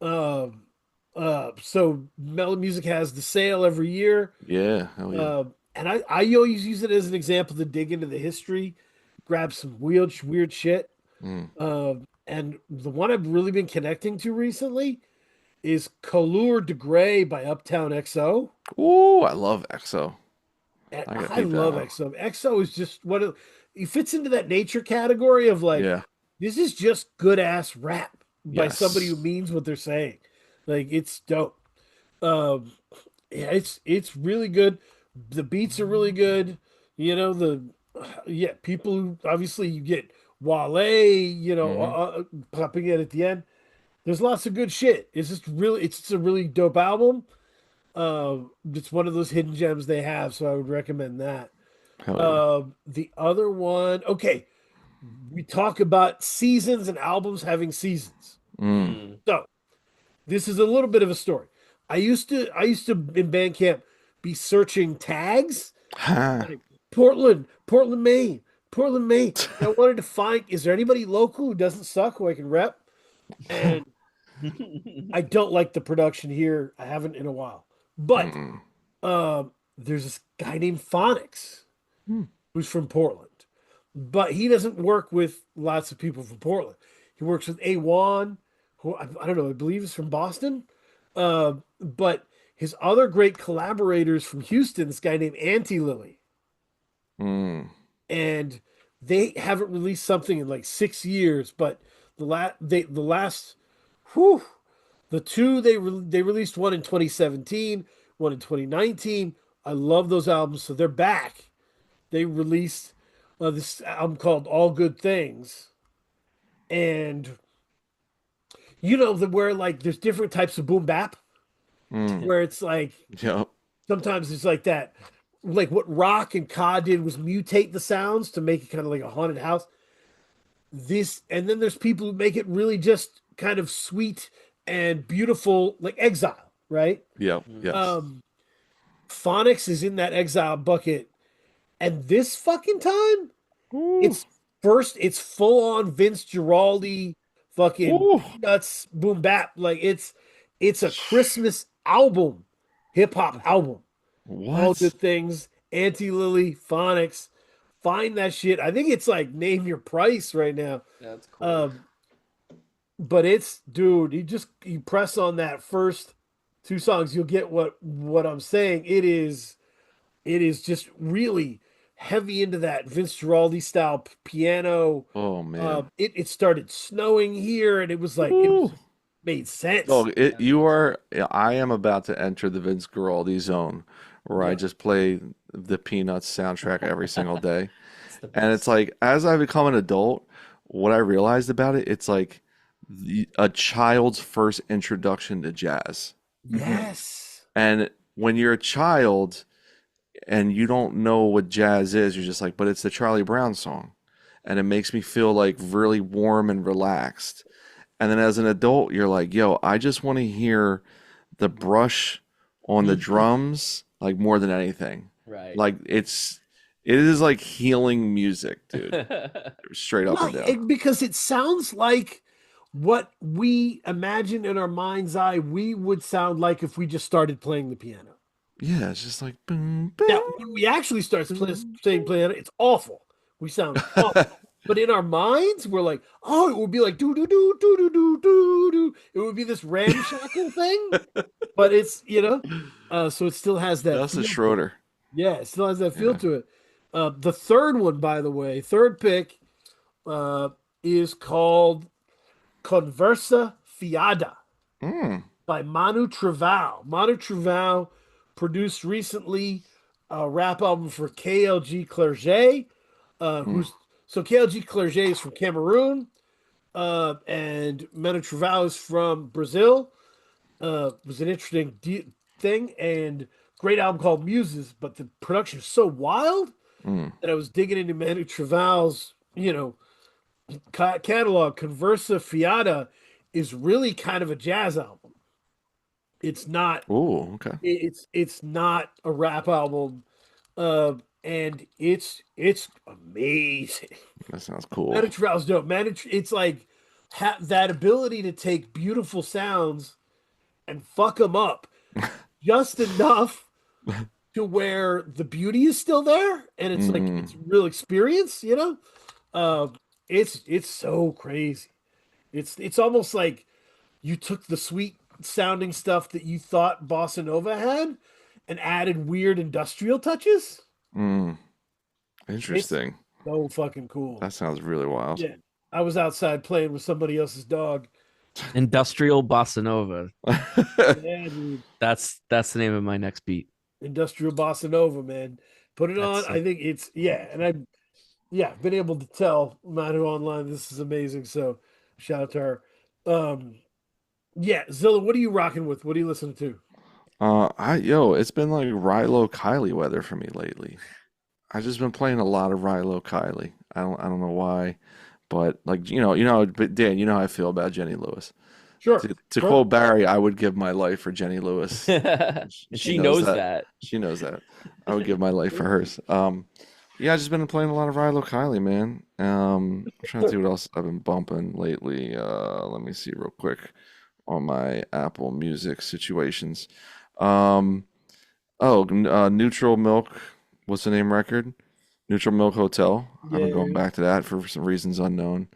So Mellow Music has the sale every year. Yeah, hell yeah. And I always use it as an example to dig into the history, grab some weird shit. And the one I've really been connecting to recently is Couleur de Grey by Uptown XO. Ooh, I love EXO. And I gotta I peep that love out. XO. XO is just he fits into that nature category of like, Yeah. this is just good ass rap by Yes. somebody who means what they're saying. Like it's dope. It's really good. The beats are really good. People who obviously you get Wale, popping in at the end. There's lots of good shit. It's just a really dope album. It's one of those hidden gems they have, so I would recommend that. Hell yeah. The other one, okay, we talk about seasons and albums having seasons. So this is a little bit of a story. I used to in Bandcamp be searching tags Ha. like Portland, Maine, Portland, Maine. And I wanted to find, is there anybody local who doesn't suck who I can rep? And I don't like the production here. I haven't in a while. But Mm. there's this guy named Phonics Hmm. who's from Portland. But he doesn't work with lots of people from Portland. He works with A1, who I don't know, I believe is from Boston. But his other great collaborators from Houston, this guy named Auntie Lily. Mm. And they haven't released something in like 6 years, but the last whew, the two they released one in 2017, one in 2019. I love those albums, so they're back. They released this album called All Good Things, and where like there's different types of boom bap, Mm. where it's like Yep. sometimes it's like that, like what Rock and Ka did was mutate the sounds to make it kind of like a haunted house. And then there's people who make it really just kind of sweet and beautiful, like Exile, right? Yep. Yes. Phonics is in that Exile bucket, and this fucking time, Ooh. it's full on Vince Giraldi, fucking Ooh. nuts boom bap, like it's a Christmas album, hip hop album. All What? Good Things, Auntie Lily, Phonics. Find that shit. I think it's like name your price right now. That's cool. But it's, dude, you press on that first two songs, you'll get what I'm saying. It is just really heavy into that Vince Giraldi style piano. Oh man. It started snowing here, and it was like Ooh. made sense. Oh, I am about to enter the Vince Guaraldi zone where I Yeah. just play the Peanuts soundtrack every single day. It's the And best. it's like, as I become an adult, what I realized about it, it's like a child's first introduction to jazz. Yes. And when you're a child and you don't know what jazz is, you're just like, but it's the Charlie Brown song. And it makes me feel like really warm and relaxed. And then as an adult, you're like, yo, I just want to hear the brush on the drums, like more than anything. Right. Like it is like healing music, dude. Straight up and Right, down. because it sounds like what we imagine in our mind's eye we would sound like if we just started playing the piano. Yeah, it's just like boom, boom. Now, when we actually start playing piano, it's awful. We sound awful. But in our minds, we're like, oh, it would be like do do do do do do do do. It would be this ramshackle thing, but it's so it still has that. That's a feel. Schroeder. Yeah, it still has that feel Yeah. to it. The third one, by the way, third pick, is called Conversa Fiada Mm. by Manu Traval. Manu Traval produced recently a rap album for KLG Clerget, KLG Clerget is from Cameroon, and Manu Traval is from Brazil. Was an interesting thing, and great album called Muses, but the production is so wild Mm. that I was digging into Manu Traval's, catalog. Conversa Fiada is really kind of a jazz album. It's not. Ooh, okay. It's not a rap album, and it's amazing. That sounds cool. Manu Traval's dope. It's like that ability to take beautiful sounds and fuck them up just enough to where the beauty is still there, and it's like it's real experience. It's so crazy. It's almost like you took the sweet sounding stuff that you thought bossa nova had and added weird industrial touches. Mm. Interesting. So fucking cool. That sounds really wild. Yeah, I was outside playing with somebody else's dog. Industrial bossa nova. Yeah, dude. That's the name of my next beat. Industrial bossa nova, man. Put it on. That's I think it's and I've been able to tell Manu online this is amazing. So shout out to her. Zilla, what are you rocking with? What are you listening to? It's been like Rilo Kiley weather for me lately. I've just been playing a lot of Rilo Kiley. I don't know why, but like but Dan, you know how I feel about Jenny Lewis. Sure. To quote Barry, I would give my life for Jenny Lewis. And she knows that. She knows that. I would give my life for hers. Yeah, I've just been playing a lot of Rilo Kiley, man. I'm trying to see what else I've been bumping lately. Let me see real quick on my Apple Music situations. Neutral Milk, what's the name record? Neutral Milk Hotel. I've been going back to that for some reasons unknown.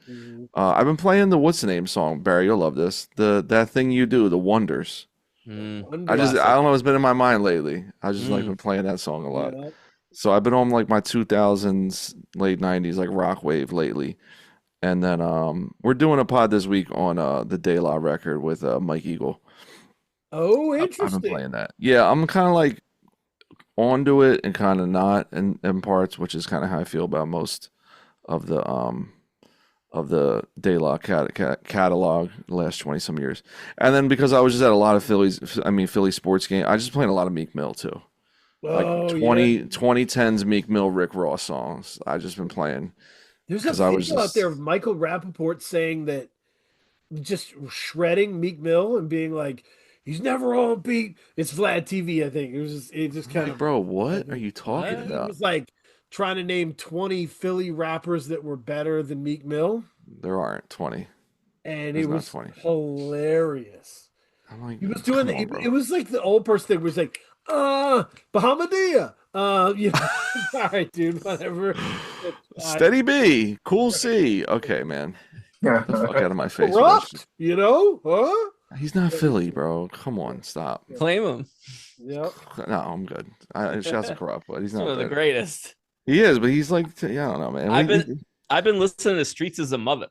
I've been playing the what's the name song, Barry. You'll love this. That thing you do, the Wonders. I don't know. It's been in my mind lately. I just like been playing that song a lot. Yeah. So I've been on like my 2000s, late 90s, like rock wave lately. And then we're doing a pod this week on the De La record with Mike Eagle. Oh, interesting. I've been playing that. Yeah, I'm kind of like onto it and kind of not in parts, which is kind of how I feel about most of the De La catalog the last 20 some years. And then because I was just at a lot of Philly sports game, I just playing a lot of Meek Mill too. Like 2010s Meek Mill, Rick Ross songs. I just been playing. There's a video out there of Michael Rappaport saying that, just shredding Meek Mill and being like, he's never on beat. It's Vlad TV, I think. It just kind of. Bro, what are you talking about? It was like trying to name 20 Philly rappers that were better than Meek Mill. There aren't 20. And it was hilarious. I'm like, he was doing it was like the old person thing was like, Bahamadia. You know, all right, dude, whatever. Steady B, cool C. Okay, man. Get the fuck out of my face. Corrupt, you know? Huh? He's not Philly, bro. Come on, stop. Claim him. Yep. No, I'm good. Shouts to Corrupt, but he's not one of the greatest. He is, but he's like, I don't know, man. I've been listening to Streets as a Mother.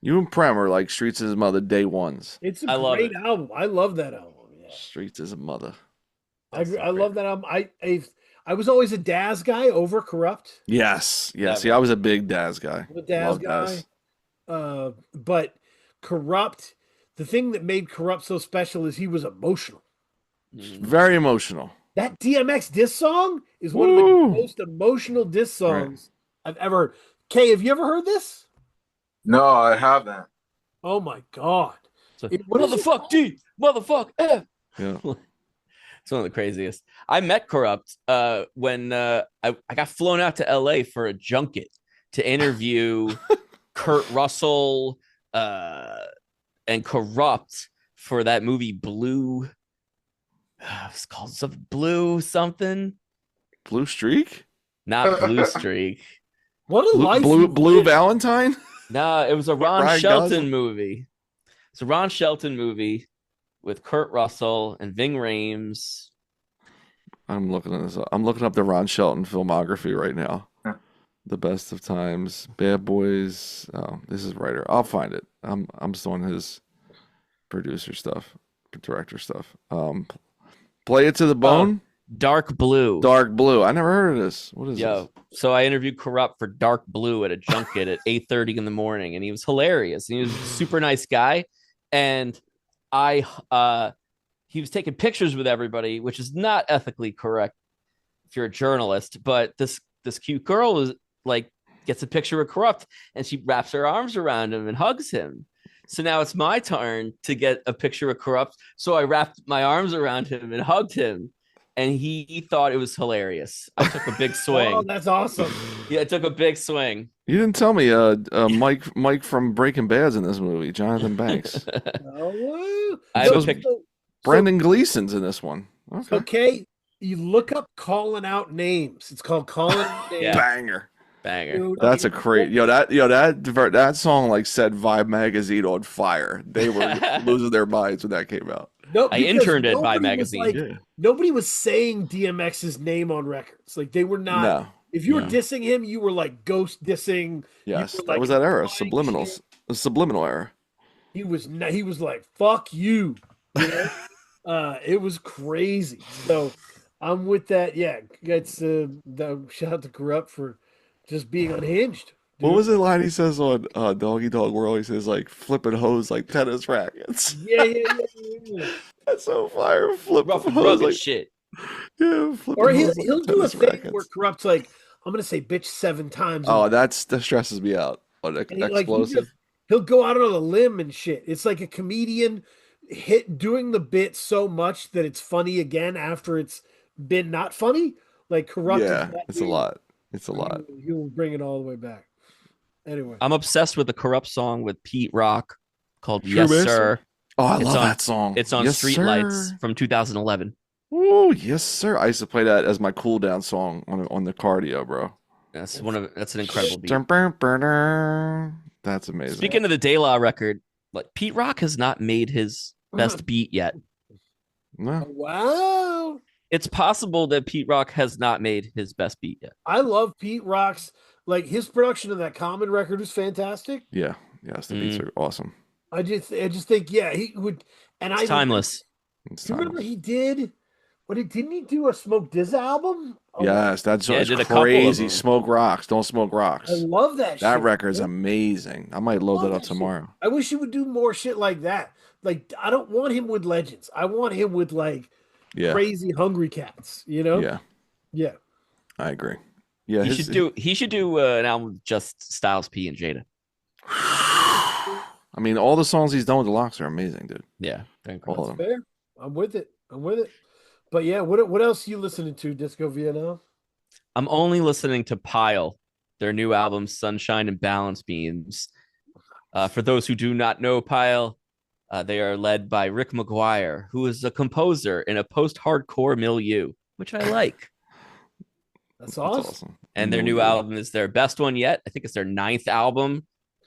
You and Prem are like Streets as a Mother day ones. It's a great album. I love that album. Yeah. Streets as a Mother. I love that album. I was always a Daz guy over Corrupt. Yes. See, I was a big Daz guy. I'm a Daz guy. But Corrupt, the thing that made Corrupt so special is he was emotional. Very emotional. That DMX diss song is one of the most emotional diss songs I've ever. Kay, have you ever heard this? No, I haven't. Oh my God! Motherfuck D, motherfuck F. Yeah. It's one of the craziest. I met Corrupt when I got flown out to LA for a junket to interview Kurt Russell and Corrupt for that movie Blue. It's called Blue something. Blue Streak? Not Blue Streak. What a life! Blue Valentine? No, it was a Ron Shelton movie. It's a Ron Shelton movie with Kurt Russell and Ving Rhames. I'm looking at this up. I'm looking up the Ron Shelton filmography right now. The Best of Times, Bad Boys. Oh, this is writer. I'll find it. I'm still on his producer stuff, director stuff. Play It to the Bone. Dark Blue. Dark Blue. I never heard of this. What is this? So I interviewed Corrupt for Dark Blue at a junket at 8:30 in the morning, and he was hilarious. And he was a super nice guy, and he was taking pictures with everybody, which is not ethically correct if you're a journalist. But this cute girl is like gets a picture with Corrupt, and she wraps her arms around him and hugs him. So now it's my turn to get a picture with Corrupt. So I wrapped my arms around him and hugged him. And he thought it was hilarious. I took a big swing. Oh, that's awesome. Yeah, I took a big swing. You didn't tell me Mike from Breaking Bad's in this movie, Jonathan Banks. Brendan Gleeson's in this one. Okay, you look up Calling Out Names. It's called Calling Out Names. Banger. Dude, that's a great that song like set Vibe magazine on fire. They were losing their minds when that came out. No, I interned at Vibe magazine. Nobody was saying DMX's name on records. Like they were not. No, if you were dissing him, you were like ghost dissing. Yes, that was that era, subliminals, the subliminal era. He was like fuck you. You know? It was crazy. So I'm with that. Yeah, that's the shout out to Corrupt for just being unhinged. Dude. What was the line he says on Doggy Dog World? He says like flipping hose like tennis rackets. Yeah. That's so fire. Flipping hose like shit. Yeah. Or he'll do a thing where Corrupt's like, I'm gonna say bitch 7 times. Oh, that stresses me out. On explosive. he'll go out on a limb and shit. It's like a comedian doing the bit so much that it's funny again after it's been not funny. Like Corrupt. Yeah, it's a lot. It's a lot. He'll bring it all the way back. Anyway, I'm obsessed with the Corrupt song with Pete Rock called Sure, Yes man. Sir. Oh, I It's love on- that song. It's on Yes, Streetlights sir. from 2011. Oh, yes, sir. I used to play that as my cool down song on the cardio, bro. That's an incredible beat. That's amazing. Speaking of the De La record, like Pete Rock has not made his best beat yet. No. wow. It's possible that Pete Rock has not made his best beat yet. I love Pete Rock's, like his production of that Common record was fantastic. Yeah. Yes, the beats are awesome. I just think, yeah, he would, and It's timeless. It's Do you remember timeless. he did? Didn't he do a Smoke Dizza album? Oh, Yes, that's Yeah, I just did a couple of crazy. them. Smoke rocks. Don't smoke rocks. I love that. That shit. record's amazing. I might load Love that up that shit. tomorrow. I wish he would do more shit like that. Like I don't want him with legends. I want him with like Yeah. crazy hungry cats. You know? Yeah. Yeah. I agree. Yeah. He should do an album with just Styles P and Jada. I mean, all the songs he's done with the Locks are amazing, dude. Yeah, they're All incredible. of them. Fair. I'm with it. But yeah, what else you listening to, Disco Vietnam? I'm only listening to Pile, their new album, Sunshine and Balance Beams. For those who do not know Pile, they are led by Rick McGuire, who is a composer in a post-hardcore milieu, which I like. That's That's awesome. And their new album is their best one yet. I think it's their 9th album.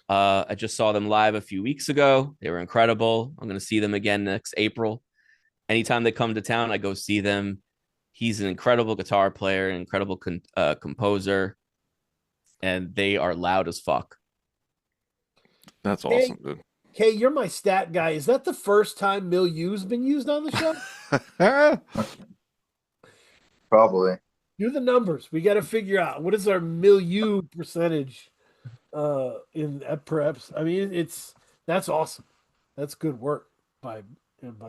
I just saw them live a few weeks ago. They were incredible. I'm going to see them again next April. Anytime they come to town, I go see them. He's an incredible guitar player, an incredible composer, and they are loud as fuck. That's awesome, dude. Kay, you're my stat guy. Is that the first time milieu's been used on the show? Probably. Do the numbers. We got to figure out what is our milieu percentage in perhaps. I mean, that's awesome. That's good work by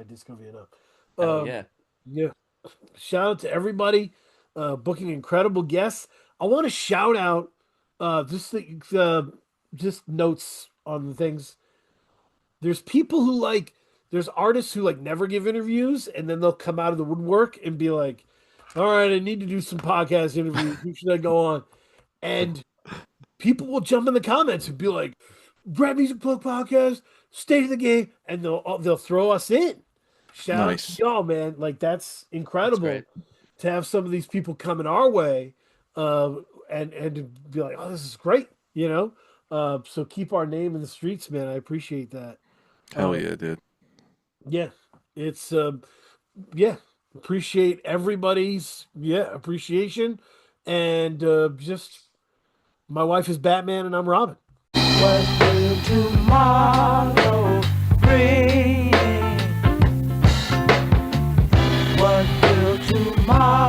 Disco Vietnam. Yeah. Yeah. Shout out to everybody booking incredible guests. I want to shout out just notes on the things. There's people who there's artists who never give interviews, and then they'll come out of the woodwork and be like, all right, I need to do some podcast interviews. Who should I go on? And people will jump in the comments and be like, Rap Music Plug Podcast, State of the Game, and they'll throw us in. Shout out to y'all, man. That's incredible to have some of these people coming our way and to be like, oh, this is great, you know? So keep our name in the streets, man. I appreciate that. Hell yeah, dude. Yeah. It's, appreciate everybody's, appreciation. And just, my wife is Batman and I'm Robin. What will tomorrow bring? What will tomorrow